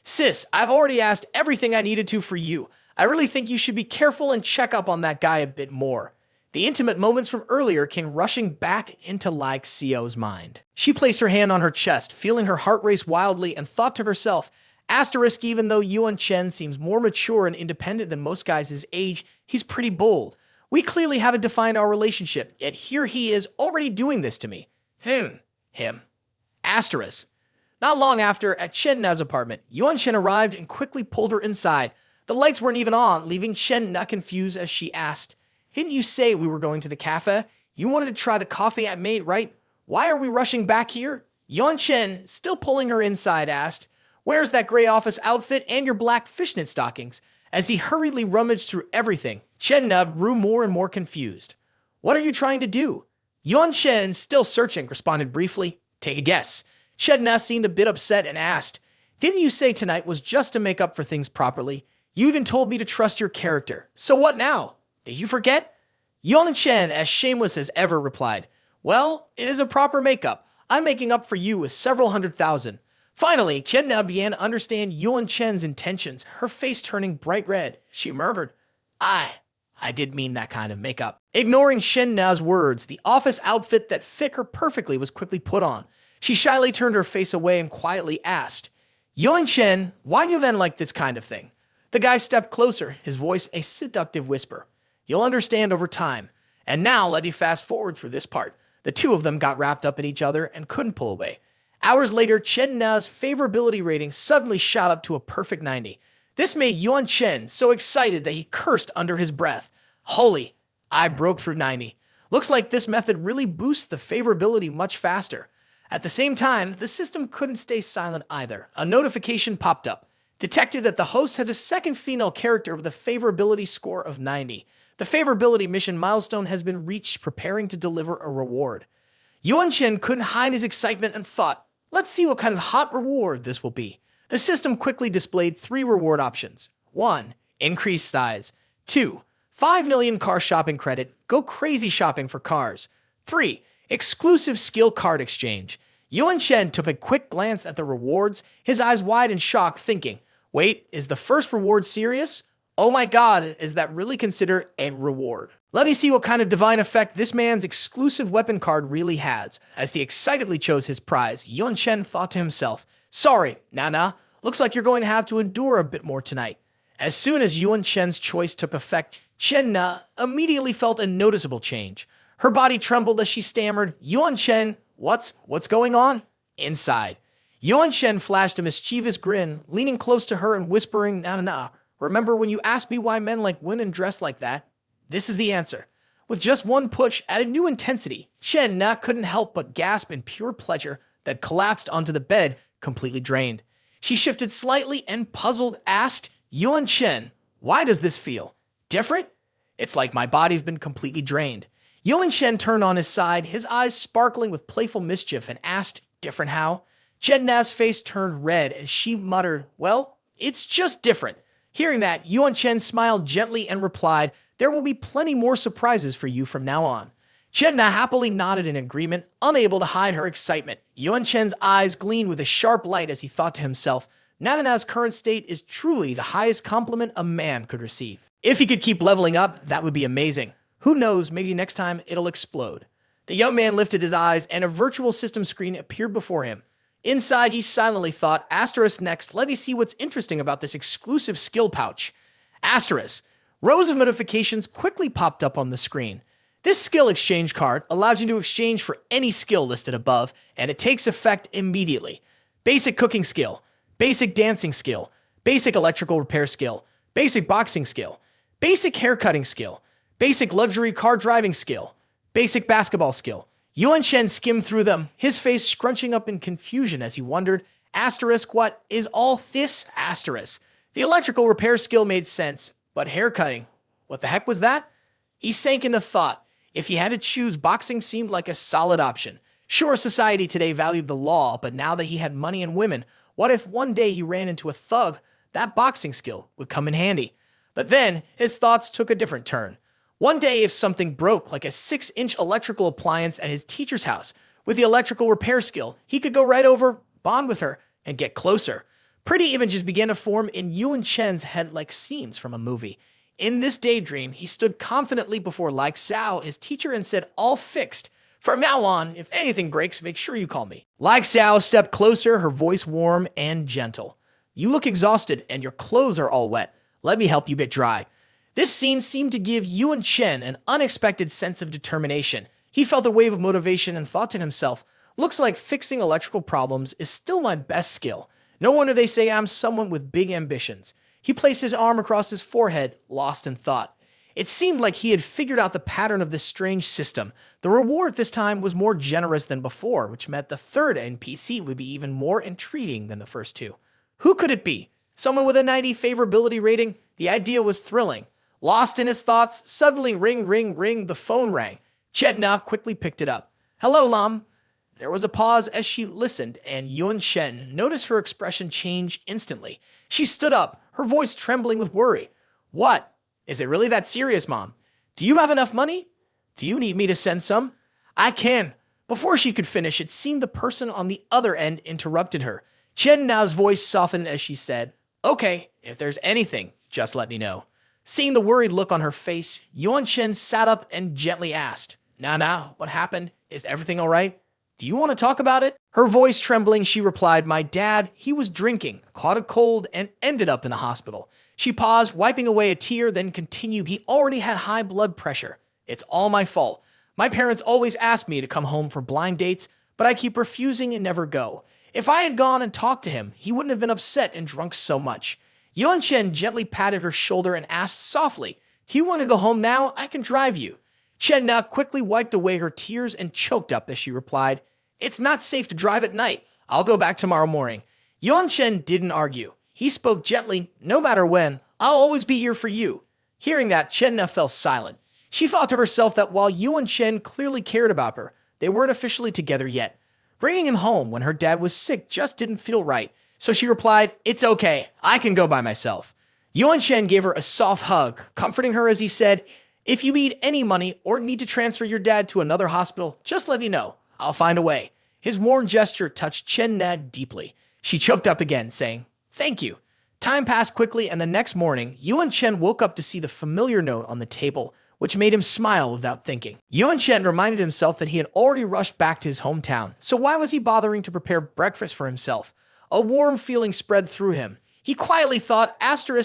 Sis, I've already asked everything I needed to for you. I really think you should be careful and check up on that guy a bit more. The intimate moments from earlier came rushing back into Lai Xiao's mind. She placed her hand on her chest, feeling her heart race wildly, and thought to herself, even though Yuan Chen seems more mature and independent than most guys his age, he's pretty bold. We clearly haven't defined our relationship, yet here he is already doing this to me. Him. Not long after, at Chen Na's apartment, Yuan Chen arrived and quickly pulled her inside. The lights weren't even on, leaving Chen Na confused as she asked, didn't you say we were going to the cafe? You wanted to try the coffee I made, right? Why are we rushing back here? Yuan Chen, still pulling her inside, asked, where's that gray office outfit and your black fishnet stockings? As he hurriedly rummaged through everything, Chen Na grew more and more confused. What are you trying to do? Yuan Chen, still searching, responded briefly. Take a guess. Chen Na seemed a bit upset and asked, didn't you say tonight was just to make up for things properly? You even told me to trust your character. So what now? Did you forget? Yuan Chen, as shameless as ever, replied, well, it is a proper makeup. I'm making up for you with several 100,000. Finally, Chen now began to understand Yuan Chen's intentions, her face turning bright red. She murmured, I did mean that kind of makeup. Ignoring Shen Na's words, the office outfit that fit her perfectly was quickly put on. She shyly turned her face away and quietly asked, Yuan Chen, why do you then like this kind of thing? The guy stepped closer, his voice a seductive whisper. You'll understand over time. And now let me fast forward for this part. The two of them got wrapped up in each other and couldn't pull away. Hours later, Chen Na's favorability rating suddenly shot up to a perfect 90. This made Yuan Chen so excited that he cursed under his breath. Holy, I broke through 90. Looks like this method really boosts the favorability much faster. At the same time, the system couldn't stay silent either. A notification popped up. detected that the host has a second female character with a favorability score of 90. The favorability mission milestone has been reached, preparing to deliver a reward. Yuan Chen couldn't hide his excitement and thought, let's see what kind of hot reward this will be. The system quickly displayed 3 reward options. 1. Increased size. 2. 5 million car shopping credit. Go crazy shopping for cars. 3. Exclusive skill card exchange. Yuan Chen took a quick glance at the rewards, his eyes wide in shock, thinking, wait, is the first reward serious? Oh my god, is that really considered a reward? Let me see what kind of divine effect this man's exclusive weapon card really has. As he excitedly chose his prize, Yuan Chen thought to himself, sorry, Nana, looks like you're going to have to endure a bit more tonight. As soon as Yuan Chen's choice took effect, Chen Na immediately felt a noticeable change. Her body trembled as she stammered, Yuan Chen, what's going on? Inside. Yuan Chen flashed a mischievous grin, leaning close to her and whispering, na, remember when you asked me why men like women dress like that? This is the answer. With just one push at a new intensity, Chen Na couldn't help but gasp in pure pleasure that collapsed onto the bed, completely drained. She shifted slightly and, puzzled, asked, Yuan Chen, why does this feel different? It's like my body's been completely drained. Yuan Chen turned on his side, his eyes sparkling with playful mischief, and asked, different how? Chen Na's face turned red as she muttered, well, it's just different. Hearing that, Yuan Chen smiled gently and replied, there will be plenty more surprises for you from now on. Chen Na happily nodded in agreement, unable to hide her excitement. Yuan Chen's eyes gleamed with a sharp light as he thought to himself, Nana's current state is truly the highest compliment a man could receive. If he could keep leveling up, that would be amazing. Who knows, maybe next time it'll explode. The young man lifted his eyes and a virtual system screen appeared before him. Inside, he silently thought, asterisk next, let me see what's interesting about this exclusive skill pouch. Asterisk. Rows of notifications quickly popped up on the screen. This skill exchange card allows you to exchange for any skill listed above, and it takes effect immediately. Basic cooking skill, basic dancing skill, basic electrical repair skill, basic boxing skill, basic haircutting skill, basic luxury car driving skill, basic basketball skill. Yuan Chen skimmed through them, his face scrunching up in confusion as he wondered, asterisk, what is all this? Asterisk. The electrical repair skill made sense, but haircutting, what the heck was that? He sank into thought. If he had to choose, boxing seemed like a solid option. Sure, society today valued the law, but now that he had money and women, what if one day he ran into a thug? That boxing skill would come in handy. But then, his thoughts took a different turn. One day, if something broke, like a 6-inch electrical appliance at his teacher's house, with the electrical repair skill, he could go right over, bond with her, and get closer. Pretty images began to form in Yuan Chen's head like scenes from a movie. In this daydream, he stood confidently before Like Xiao, his teacher, and said, all fixed. From now on, if anything breaks, make sure you call me. Like Xiao stepped closer, her voice warm and gentle. You look exhausted, and your clothes are all wet. Let me help you get dry. This scene seemed to give Yuan Chen an unexpected sense of determination. He felt a wave of motivation and thought to himself, looks like fixing electrical problems is still my best skill. No wonder they say I'm someone with big ambitions. He placed his arm across his forehead, lost in thought. It seemed like he had figured out the pattern of this strange system. The reward this time was more generous than before, which meant the third NPC would be even more intriguing than the first two. Who could it be? Someone with a 90 favorability rating? The idea was thrilling. Lost in his thoughts, suddenly ring, the phone rang. Chetna quickly picked it up. Hello, Lam. There was a pause as she listened, and Yuan Chen noticed her expression change instantly. She stood up, her voice trembling with worry. What? Is it really that serious, Mom? Do you have enough money? Do you need me to send some? I can. Before she could finish, it seemed the person on the other end interrupted her. Chen Nao's voice softened as she said, okay, if there's anything, just let me know. Seeing the worried look on her face, Yuan Chen sat up and gently asked, Now, what happened? Is everything all right? Do you want to talk about it? Her voice trembling, she replied, my dad, he was drinking, caught a cold, and ended up in the hospital. She paused, wiping away a tear, then continued, he already had high blood pressure. It's all my fault. My parents always ask me to come home for blind dates, but I keep refusing and never go. If I had gone and talked to him, he wouldn't have been upset and drunk so much. Yuan Chen gently patted her shoulder and asked softly, do you want to go home now? I can drive you. Chen Na quickly wiped away her tears and choked up as she replied, it's not safe to drive at night. I'll go back tomorrow morning. Yuan Chen didn't argue. He spoke gently, no matter when, I'll always be here for you. Hearing that, Chen Na fell silent. She thought to herself that while Yuan Chen clearly cared about her, they weren't officially together yet. Bringing him home when her dad was sick just didn't feel right, so she replied, It's okay, I can go by myself. Yuan Chen gave her a soft hug, comforting her as he said, If you need any money or need to transfer your dad to another hospital, just let me know. I'll find a way. His warm gesture touched Chen Na deeply. She choked up again, saying, Thank you. Time passed quickly, and the next morning, Yuan Chen woke up to see the familiar note on the table, which made him smile without thinking. Yuan Chen reminded himself that he had already rushed back to his hometown, so why was he bothering to prepare breakfast for himself? A warm feeling spread through him. He quietly thought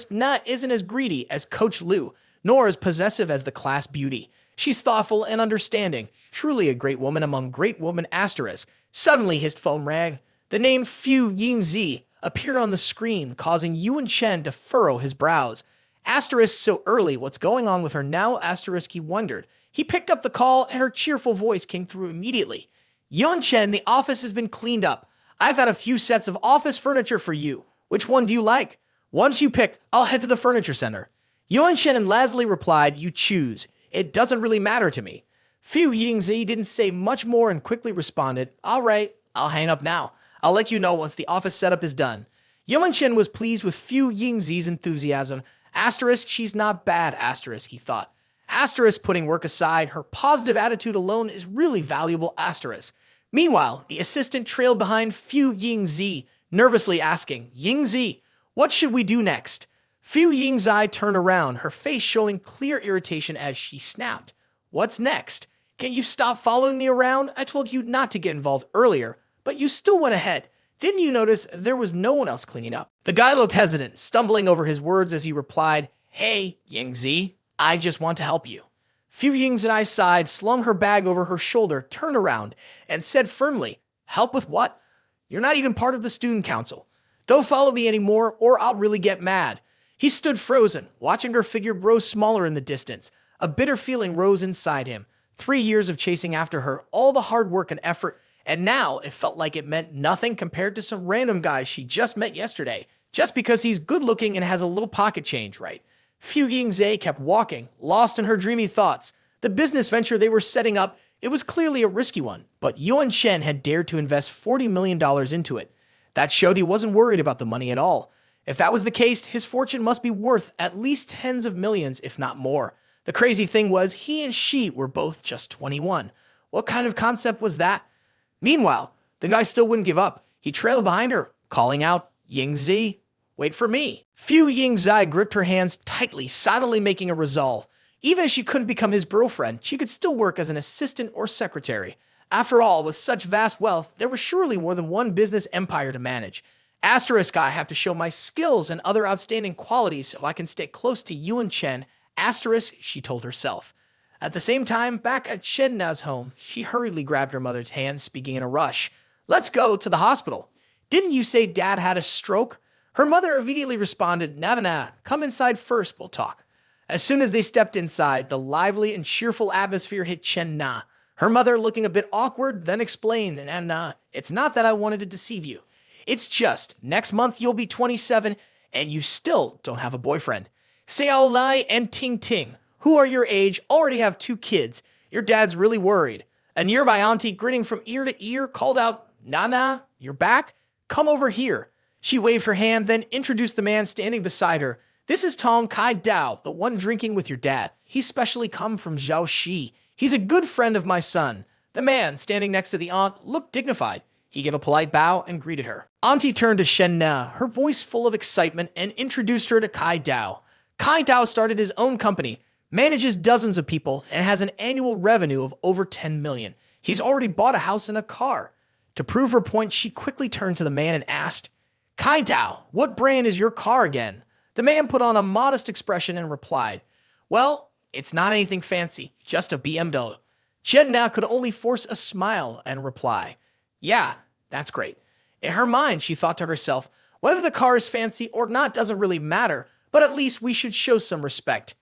Na isn't as greedy as Coach Liu, nor as possessive as the class beauty. She's thoughtful and understanding, truly a great woman among great women. Suddenly his phone rang. The name Fu Yingzi appeared on the screen, causing Yuan Chen to furrow his brows. So early, what's going on with her now? He wondered. He picked up the call, and her cheerful voice came through immediately. Yuan Chen, the office has been cleaned up. I've had a few sets of office furniture for you. Which one do you like? Once you pick, I'll head to the furniture center. Yuan Chen and Leslie replied, You choose. It doesn't really matter to me. Fu Yingzi didn't say much more and quickly responded, All right, I'll hang up now. I'll let you know once the office setup is done. Yuan Chen was pleased with Fu Yingzi's enthusiasm. She's not bad, he thought. Putting work aside, her positive attitude alone is really valuable, Meanwhile, the assistant trailed behind Fu Yingzi, nervously asking, Yingzi, what should we do next? Fu Yingzi turned around, her face showing clear irritation as she snapped. What's next? Can you stop following me around? I told you not to get involved earlier, but you still went ahead. Didn't you notice there was no one else cleaning up? The guy looked hesitant, stumbling over his words as he replied, Hey, Yingzi, I just want to help you. Fu Yingzi sighed, slung her bag over her shoulder, turned around, and said firmly, Help with what? You're not even part of the student council. Don't follow me anymore, or I'll really get mad. He stood frozen, watching her figure grow smaller in the distance. A bitter feeling rose inside him. 3 years of chasing after her, all the hard work and effort, and now it felt like it meant nothing compared to some random guy she just met yesterday, just because he's good-looking and has a little pocket change, right? Fu Yingzi kept walking, lost in her dreamy thoughts. The business venture they were setting up, it was clearly a risky one, but Yuan Chen had dared to invest $40 million into it. That showed he wasn't worried about the money at all. If that was the case, his fortune must be worth at least tens of millions, if not more. The crazy thing was, he and she were both just 21. What kind of concept was that? Meanwhile, the guy still wouldn't give up. He trailed behind her, calling out, Yingzi, wait for me. Fu Yingzi gripped her hands tightly, silently making a resolve. Even if she couldn't become his girlfriend, she could still work as an assistant or secretary. After all, with such vast wealth, there was surely more than one business empire to manage. I have to show my skills and other outstanding qualities so I can stay close to Yuan Chen, she told herself. At the same time, back at Chen Na's home, she hurriedly grabbed her mother's hand, speaking in a rush. Let's go to the hospital. Didn't you say Dad had a stroke? Her mother immediately responded, Nah, come inside first, we'll talk. As soon as they stepped inside, the lively and cheerful atmosphere hit Chen Na. Her mother, looking a bit awkward, then explained, it's not that I wanted to deceive you. It's just, next month you'll be 27, and you still don't have a boyfriend. Xiao Lai and Ting Ting, who are your age, already have 2 kids. Your dad's really worried. A nearby auntie, grinning from ear to ear, called out, Nana, you're back? Come over here. She waved her hand, then introduced the man standing beside her. This is Tong Kai Dao, the one drinking with your dad. He's specially come from Zhaoxi. He's a good friend of my son. The man, standing next to the aunt, looked dignified. He gave a polite bow and greeted her. Auntie turned to Shen Na, her voice full of excitement, and introduced her to Kai Dao. Kai Dao started his own company, manages dozens of people, and has an annual revenue of over 10 million. He's already bought a house and a car. To prove her point, she quickly turned to the man and asked, Kai Dao, what brand is your car again? The man put on a modest expression and replied, Well, it's not anything fancy, just a BMW. Chen Na could only force a smile and reply, Yeah, that's great. In her mind, she thought to herself, whether the car is fancy or not doesn't really matter, but at least we should show some respect.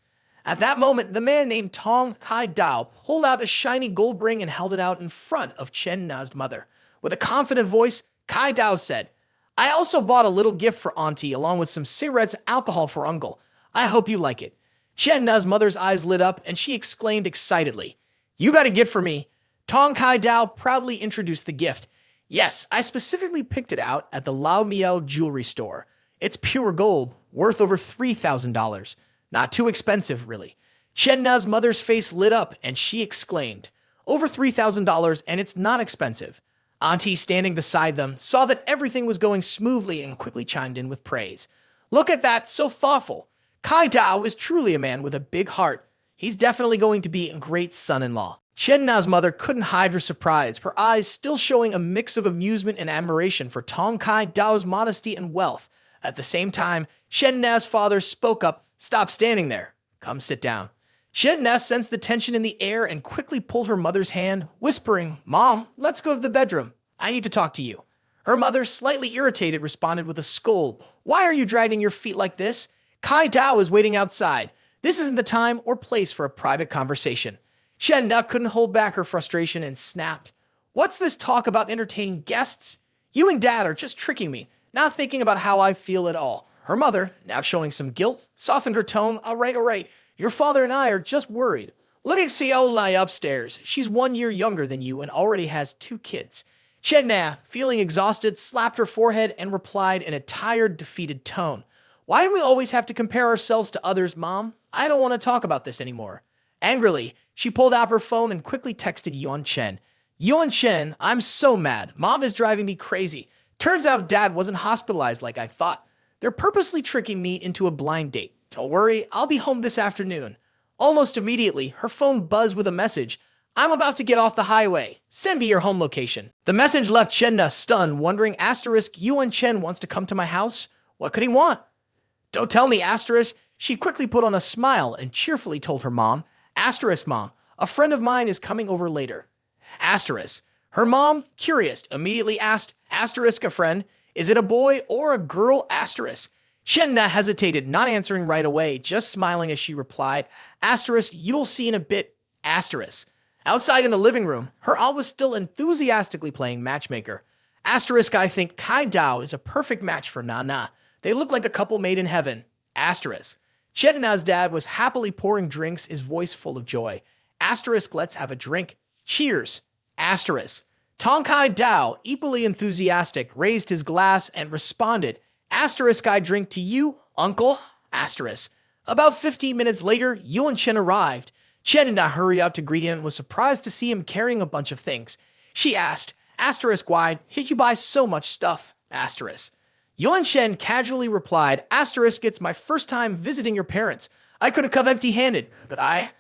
At that moment, the man named Tong Kai Dao pulled out a shiny gold ring and held it out in front of Chen Na's mother. With a confident voice, Kai Dao said, I also bought a little gift for Auntie along with some cigarettes and alcohol for Uncle. I hope you like it. Chen Na's mother's eyes lit up and she exclaimed excitedly, "You got a gift for me." Tong Kai Dao proudly introduced the gift. "Yes, I specifically picked it out at the Lao Miao jewelry store. It's pure gold, worth over $3,000. Not too expensive, really." Chen Na's mother's face lit up and she exclaimed, "Over $3,000 and it's not expensive." Auntie, standing beside them, saw that everything was going smoothly and quickly chimed in with praise. "Look at that, so thoughtful. Kai Dao is truly a man with a big heart. He's definitely going to be a great son-in-law." Chen Na's mother couldn't hide her surprise, her eyes still showing a mix of amusement and admiration for Tong Kai Dao's modesty and wealth. At the same time, Chen Na's father spoke up, "Stop standing there. Come sit down." Chen Na sensed the tension in the air and quickly pulled her mother's hand, whispering, "Mom, let's go to the bedroom. I need to talk to you." Her mother, slightly irritated, responded with a scold. "Why are you dragging your feet like this? Kai Dao is waiting outside. This isn't the time or place for a private conversation." Chen Na couldn't hold back her frustration and snapped, "What's this talk about entertaining guests? You and Dad are just tricking me, not thinking about how I feel at all." Her mother, now showing some guilt, softened her tone. All right. Your father and I are just worried. Look at Xiao Lai upstairs. She's 1 year younger than you and already has 2 kids." Chen Na, feeling exhausted, slapped her forehead and replied in a tired, defeated tone, "Why do we always have to compare ourselves to others, Mom? I don't want to talk about this anymore." Angrily, she pulled out her phone and quickly texted Yuan Chen. "Yuan Chen, I'm so mad. Mom is driving me crazy. Turns out Dad wasn't hospitalized like I thought. They're purposely tricking me into a blind date. Don't worry, I'll be home this afternoon." Almost immediately, her phone buzzed with a message. "I'm about to get off the highway. Send me your home location." The message left Chen Na stunned, wondering, Yuan Chen wants to come to my house? What could he want? "Don't tell me, asterisk." She quickly put on a smile and cheerfully told her mom, "Mom, a friend of mine is coming over later." Asterisk. Her mom, curious, immediately asked, "A friend? Is it a boy or a girl?" Asterisk. Chen Na hesitated, not answering right away, just smiling as she replied, "You'll see in a bit." Asterisk. Outside in the living room, her aunt was still enthusiastically playing matchmaker. "I think Kai Dao is a perfect match for Nana. They look like a couple made in heaven." Asterisk. Chen Na's dad was happily pouring drinks, his voice full of joy. "Let's have a drink. Cheers." Asterisk. Tong Kai Dao, equally enthusiastic, raised his glass and responded, "I drink to you, uncle." Asterisk. About 15 minutes later, Yuan Chen arrived. Chen did not hurry out to greet him and was surprised to see him carrying a bunch of things. She asked, "Why did you buy so much stuff?" Asterisk. Yuan Chen casually replied, "It's my first time visiting your parents. I couldn't come empty-handed, but I..."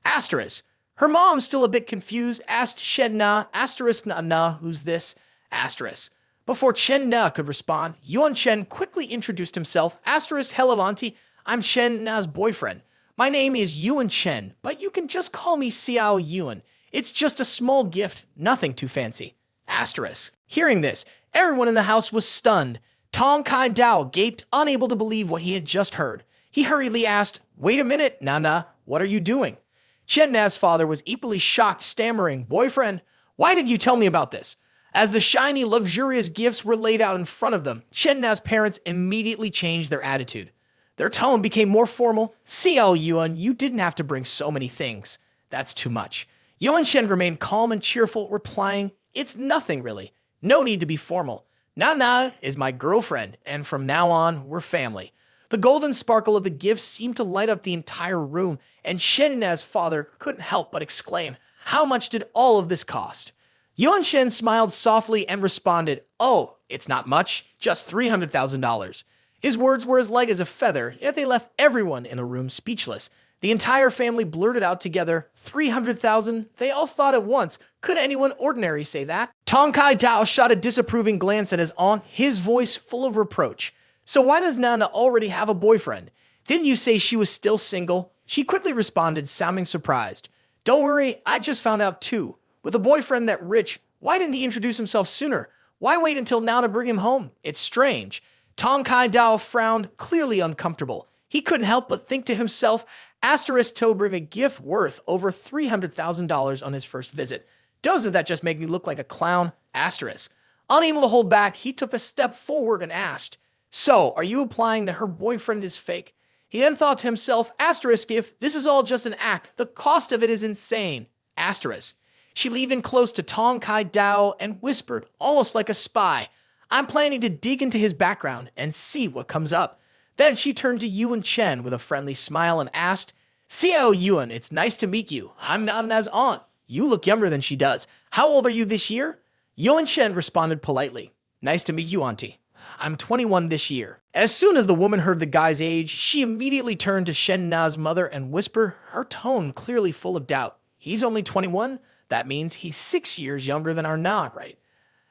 Asterisk. Her mom, still a bit confused, asked Chen Na, "Na, who's this?" Asterisk. Before Chen Na could respond, Yuan Chen quickly introduced himself. "Hello, Auntie. I'm Chen Na's boyfriend. My name is Yuan Chen, but you can just call me Xiao Yuan. It's just a small gift, nothing too fancy." Asterisk. Hearing this, everyone in the house was stunned. Tong Kai Dao gaped, unable to believe what he had just heard. He hurriedly asked, "Wait a minute, Nana, what are you doing?" Chen Na's father was equally shocked, stammering, "Boyfriend, why did you tell me about this?" As the shiny, luxurious gifts were laid out in front of them, Chen Na's parents immediately changed their attitude. Their tone became more formal. "Xiao Yuan, you didn't have to bring so many things. That's too much." Yuan Chen remained calm and cheerful, replying, "It's nothing, really. No need to be formal. Nana is my girlfriend, and from now on, we're family." The golden sparkle of the gifts seemed to light up the entire room, and Chen Na's father couldn't help but exclaim, "How much did all of this cost?" Yuan Chen smiled softly and responded, "Oh, it's not much, just $300,000. His words were as light as a feather, yet they left everyone in the room speechless. The entire family blurted out together, 300,000? They all thought at once, could anyone ordinary say that? Tong Kai Dao shot a disapproving glance at his aunt, his voice full of reproach. "So why does Nana already have a boyfriend? Didn't you say she was still single?" She quickly responded, sounding surprised. "Don't worry, I just found out too. With a boyfriend that rich, why didn't he introduce himself sooner? Why wait until now to bring him home? It's strange." Tong Kai Dao frowned, clearly uncomfortable. He couldn't help but think to himself, to bring a gift worth over $300,000 on his first visit. Doesn't that just make me look like a clown? Asterisk. Unable to hold back, he took a step forward and asked, "So, are you implying that her boyfriend is fake?" He then thought to himself, asterisk, if this is all just an act, the cost of it is insane. Asterisk. She leaned in close to Tong Kai Dao and whispered, almost like a spy, "I'm planning to dig into his background and see what comes up." Then she turned to Yuan Chen with a friendly smile and asked, "Xiao Yuan, it's nice to meet you. I'm Nana's aunt. You look younger than she does. How old are you this year?" Yuan Chen responded politely, "Nice to meet you, auntie. I'm 21 this year." As soon as the woman heard the guy's age, she immediately turned to Shen Na's mother and whispered, her tone clearly full of doubt, "He's only 21? That means he's 6 years younger than our Na, right?"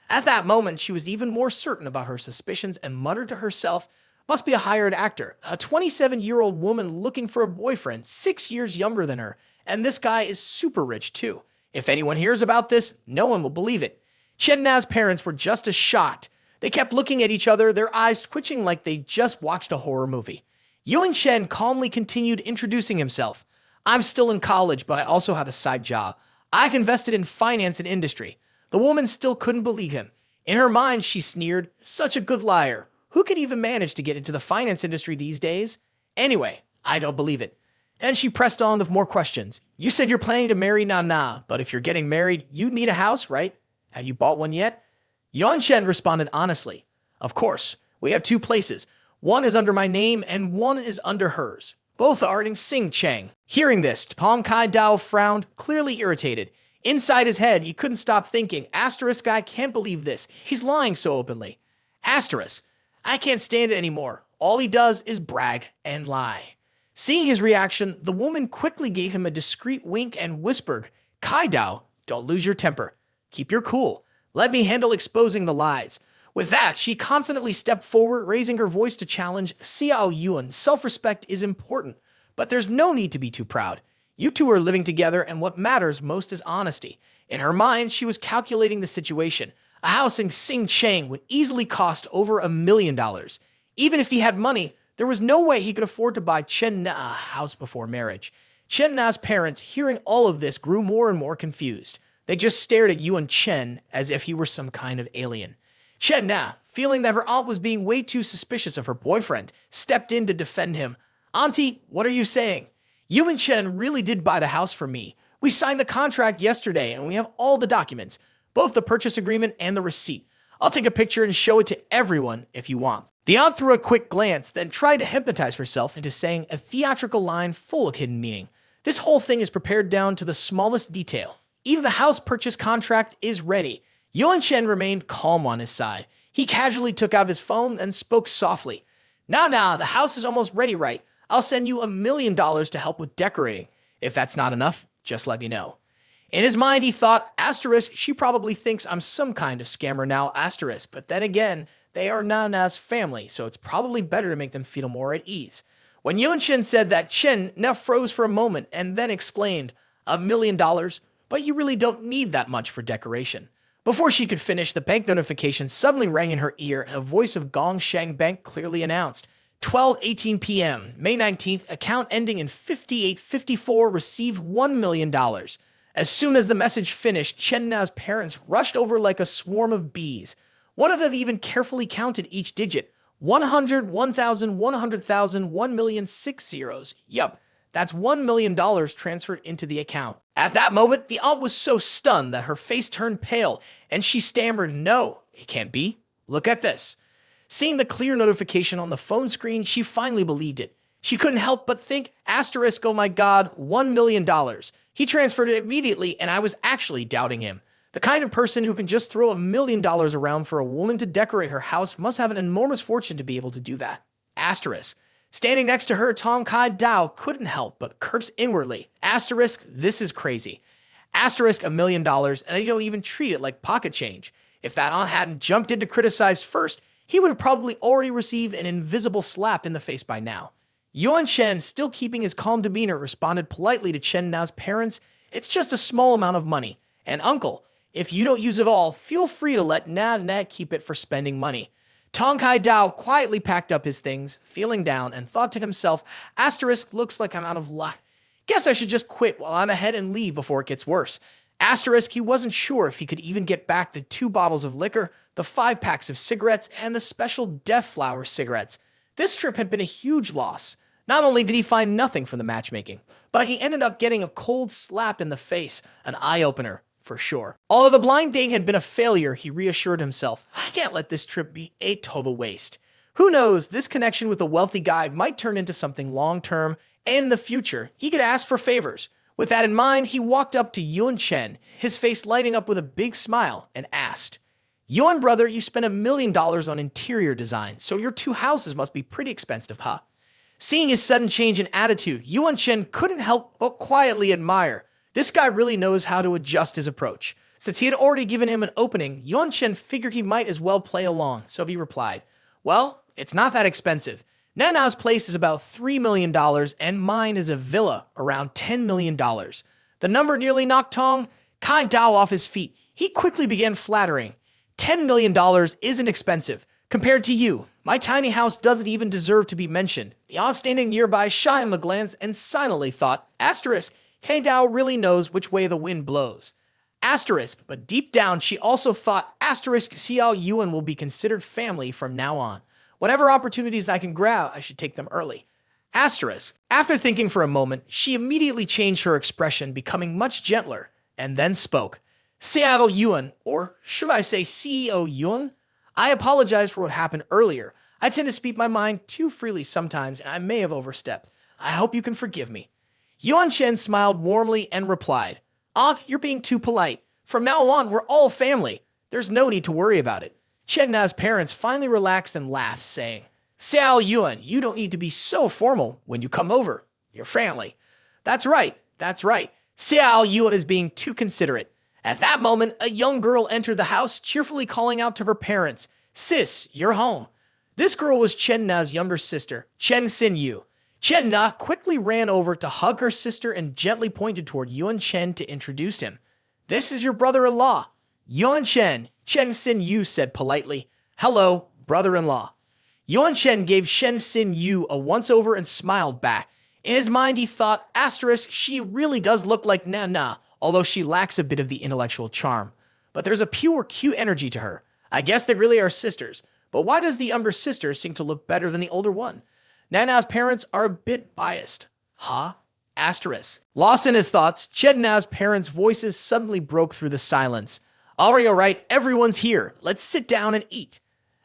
At that moment, she was even more certain about her suspicions and muttered to herself, "Must be a hired actor. A 27-year-old woman looking for a boyfriend, 6 years younger than her, and this guy is super rich too. If anyone hears about this, no one will believe it." Chen Na's parents were just as shocked. They kept looking at each other, their eyes twitching like they just watched a horror movie. Yuan Chen calmly continued introducing himself. "I'm still in college, but I also have a side job. I've invested in finance and industry." The woman still couldn't believe him. In her mind, she sneered, "Such a good liar. Who could even manage to get into the finance industry these days? Anyway, I don't believe it." And she pressed on with more questions. "You said you're planning to marry Nana, but if you're getting married, you'd need a house, right? Have you bought one yet?" Yuan Chen responded honestly, "Of course, we have 2 places. One is under my name and one is under hers. Both are in Xingcheng." Hearing this, Tong Kai Dao frowned, clearly irritated. Inside his head, he couldn't stop thinking, asterisk, I can't believe this. He's lying so openly. Asterisk, I can't stand it anymore. All he does is brag and lie. Seeing his reaction, the woman quickly gave him a discreet wink and whispered, "Kai Dao, don't lose your temper. Keep your cool. Let me handle exposing the lies." With that, she confidently stepped forward, raising her voice to challenge Xiao Yuan. "Self-respect is important, but there's no need to be too proud. You two are living together, and what matters most is honesty." In her mind, she was calculating the situation. A house in Xingcheng would easily cost over $1 million. Even if he had money, there was no way he could afford to buy Chen Na a house before marriage. Chen Na's parents, hearing all of this, grew more and more confused. They just stared at Yuan Chen as if he were some kind of alien. Chen Na, feeling that her aunt was being way too suspicious of her boyfriend, stepped in to defend him. "Auntie, what are you saying? Yuan Chen really did buy the house for me. We signed the contract yesterday and we have all the documents, both the purchase agreement and the receipt. I'll take a picture and show it to everyone if you want." The aunt threw a quick glance, then tried to hypnotize herself into saying a theatrical line full of hidden meaning. This whole thing is prepared down to the smallest detail. Even the house purchase contract is ready. Yuan Chen remained calm on his side. He casually took out his phone and spoke softly. Nah, the house is almost ready, right? I'll send you $1 million to help with decorating. If that's not enough, just let me know." In his mind, he thought, asterisk, she probably thinks I'm some kind of scammer now, asterisk, but then again, they are Nana's family, so it's probably better to make them feel more at ease. When Yuan Chen said that, Chen now froze for a moment and then exclaimed, $1 million? But you really don't need that much for decoration. Before she could finish, the bank notification suddenly rang in her ear, and a voice of Gongsheng Bank clearly announced, 12:18 p.m., May 19th, account ending in 5854 received $1 million. As soon as the message finished, Chen Na's parents rushed over like a swarm of bees. One of them even carefully counted each digit. 100, 1,000, 100,000, 1 million, 6 zeros. Yup, that's $1 million transferred into the account. At that moment, the aunt was so stunned that her face turned pale, and she stammered, "No, it can't be. Look at this." Seeing the clear notification on the phone screen, she finally believed it. She couldn't help but think, asterisk, oh my god, $1 million. He transferred it immediately, and I was actually doubting him. The kind of person who can just throw $1 million around for a woman to decorate her house must have an enormous fortune to be able to do that. Asterisk. Standing next to her, Tong Kai Dao couldn't help but curse inwardly. Asterisk, this is crazy. Asterisk, $1 million, and they don't even treat it like pocket change. If that aunt hadn't jumped in to criticize first, he would have probably already received an invisible slap in the face by now. Yuan Chen, still keeping his calm demeanor, responded politely to Chen Na's parents, "It's just a small amount of money. And uncle, if you don't use it all, feel free to let Na keep it for spending money." Tong Kai Dao quietly packed up his things, feeling down, and thought to himself, asterisk, looks like I'm out of luck. Guess I should just quit while I'm ahead and leave before it gets worse. Asterisk, he wasn't sure if he could even get back the 2 bottles of liquor, the 5 packs of cigarettes, and the special death flower cigarettes. This trip had been a huge loss. Not only did he find nothing from the matchmaking, but he ended up getting a cold slap in the face, an eye-opener, for sure. Although the blind date had been a failure, he reassured himself, I can't let this trip be a total waste. Who knows, this connection with a wealthy guy might turn into something long-term, and in the future, he could ask for favors. With that in mind, he walked up to Yuan Chen, his face lighting up with a big smile, and asked, Yuan brother, you spent $1 million on interior design, so your 2 houses must be pretty expensive, huh? Seeing his sudden change in attitude, Yuan Chen couldn't help but quietly admire. This guy really knows how to adjust his approach. Since he had already given him an opening, Yuan Chen figured he might as well play along, so he replied, well, it's not that expensive. Nana's place is about $3 million, and mine is a villa around $10 million. The number nearly knocked Tong Kai Dao off his feet. He quickly began flattering. $10 million isn't expensive. Compared to you, my tiny house doesn't even deserve to be mentioned. The aunt standing nearby shot him a glance and silently thought, asterisk, Kai Dao really knows which way the wind blows. Asterisk, but deep down she also thought, asterisk, Xiao Yuan will be considered family from now on. Whatever opportunities I can grab, I should take them early. Asterisk. After thinking for a moment, she immediately changed her expression, becoming much gentler, and then spoke. Xiao Yuan, or should I say CEO Yuan? I apologize for what happened earlier. I tend to speak my mind too freely sometimes, and I may have overstepped. I hope you can forgive me. Yuan Chen smiled warmly and replied, Aunt, you're being too polite. From now on, we're all family. There's no need to worry about it. Chen Na's parents finally relaxed and laughed, saying, Xiao Yuan, you don't need to be so formal when you come over. You're family. That's right. Xiao Yuan is being too considerate. At that moment, a young girl entered the house, cheerfully calling out to her parents, Sis, you're home. This girl was Chen Na's younger sister, Chen Xinyu. Chen Na quickly ran over to hug her sister and gently pointed toward Yuan Chen to introduce him. This is your brother-in-law. Yuan Chen, Chen Xinyu said politely. Hello, brother-in-law. Yuan Chen gave Chen Xinyu a once-over and smiled back. In his mind, he thought, asterisk, she really does look like Nana, although she lacks a bit of the intellectual charm. But there's a pure, cute energy to her. I guess they really are sisters. But why does the younger sister seem to look better than the older one? Nana's parents are a bit biased. Huh? Asterisk. Lost in his thoughts, Chen Na's parents' voices suddenly broke through the silence. All right, everyone's here. Let's sit down and eat.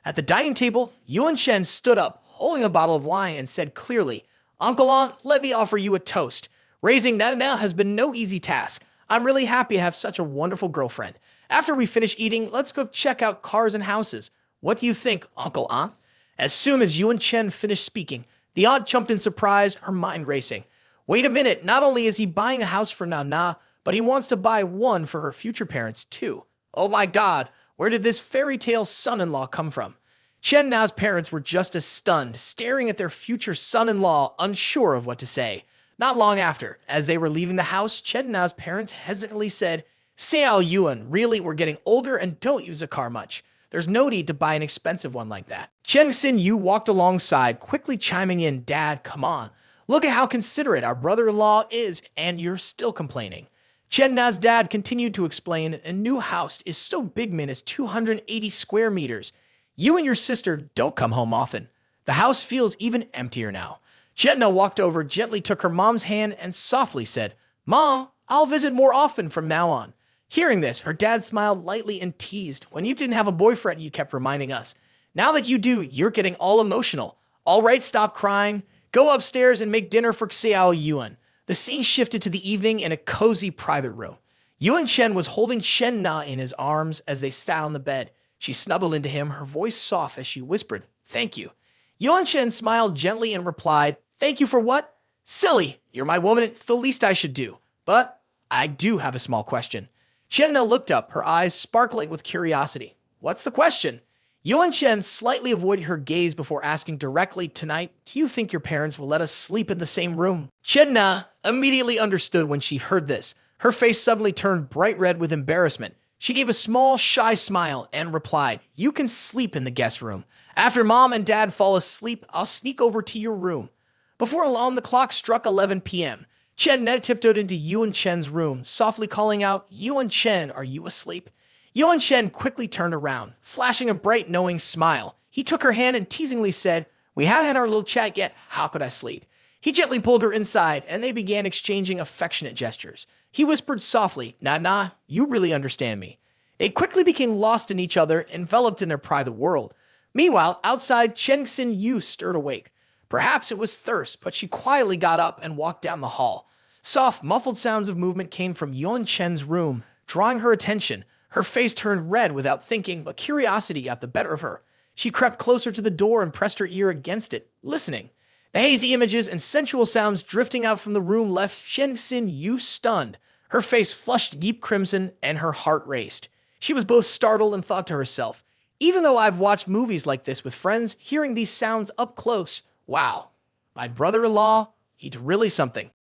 At the dining table, Yuan Chen stood up, holding a bottle of wine, and said clearly, Uncle Aunt, let me offer you a toast. Raising Nana has been no easy task. I'm really happy to have such a wonderful girlfriend. After we finish eating, let's go check out cars and houses. What do you think, Uncle Aunt? As soon as Yuan Chen finished speaking, the aunt jumped in surprise, her mind racing. Wait a minute, not only is he buying a house for Nana, but he wants to buy one for her future parents too. Oh my god, where did this fairy tale son-in-law come from? Chen Na's parents were just as stunned, staring at their future son-in-law, unsure of what to say. Not long after, as they were leaving the house, Chen Na's parents hesitantly said, Xiao Yuan, really, we're getting older and don't use a car much. There's no need to buy an expensive one like that. Chen Xinyu walked alongside, quickly chiming in, Dad, come on. Look at how considerate our brother-in-law is, and you're still complaining. Chen Na's dad continued to explain, a new house is so big, man, it's 280 square meters. You and your sister don't come home often. The house feels even emptier now. Chen Na walked over, gently took her mom's hand, and softly said, Mom, I'll visit more often from now on. Hearing this, her dad smiled lightly and teased. When you didn't have a boyfriend, you kept reminding us. Now that you do, you're getting all emotional. All right, stop crying. Go upstairs and make dinner for Xiao Yuan. The scene shifted to the evening in a cozy private room. Yuan Chen was holding Chen Na in his arms as they sat on the bed. She snuggled into him, her voice soft as she whispered, Thank you. Yuan Chen smiled gently and replied, Thank you for what? Silly. You're my woman. It's the least I should do. But I do have a small question. Chen Na looked up, her eyes sparkling with curiosity. What's the question? Yuan Chen slightly avoided her gaze before asking directly, Tonight, do you think your parents will let us sleep in the same room? Chen Na immediately understood when she heard this. Her face suddenly turned bright red with embarrassment. She gave a small, shy smile and replied, You can sleep in the guest room. After Mom and Dad fall asleep, I'll sneak over to your room. Before long, the clock struck 11 p.m. Chen net tiptoed into Yuan Chen's room, softly calling out, "Yuan Chen, are you asleep?" Yuan Chen quickly turned around, flashing a bright, knowing smile. He took her hand and teasingly said, "We haven't had our little chat yet. How could I sleep?" He gently pulled her inside, and they began exchanging affectionate gestures. He whispered softly, "Nah, you really understand me." They quickly became lost in each other, enveloped in their private world. Meanwhile, outside, Chen Xin-yu stirred awake. Perhaps it was thirst, but she quietly got up and walked down the hall. Soft, muffled sounds of movement came from Yuan Chen's room, drawing her attention. Her face turned red without thinking, but curiosity got the better of her. She crept closer to the door and pressed her ear against it, listening. The hazy images and sensual sounds drifting out from the room left Chen Xin-yu stunned. Her face flushed deep crimson and her heart raced. She was both startled and thought to herself, even though I've watched movies like this with friends, hearing these sounds up close, wow, my brother-in-law, he's really something.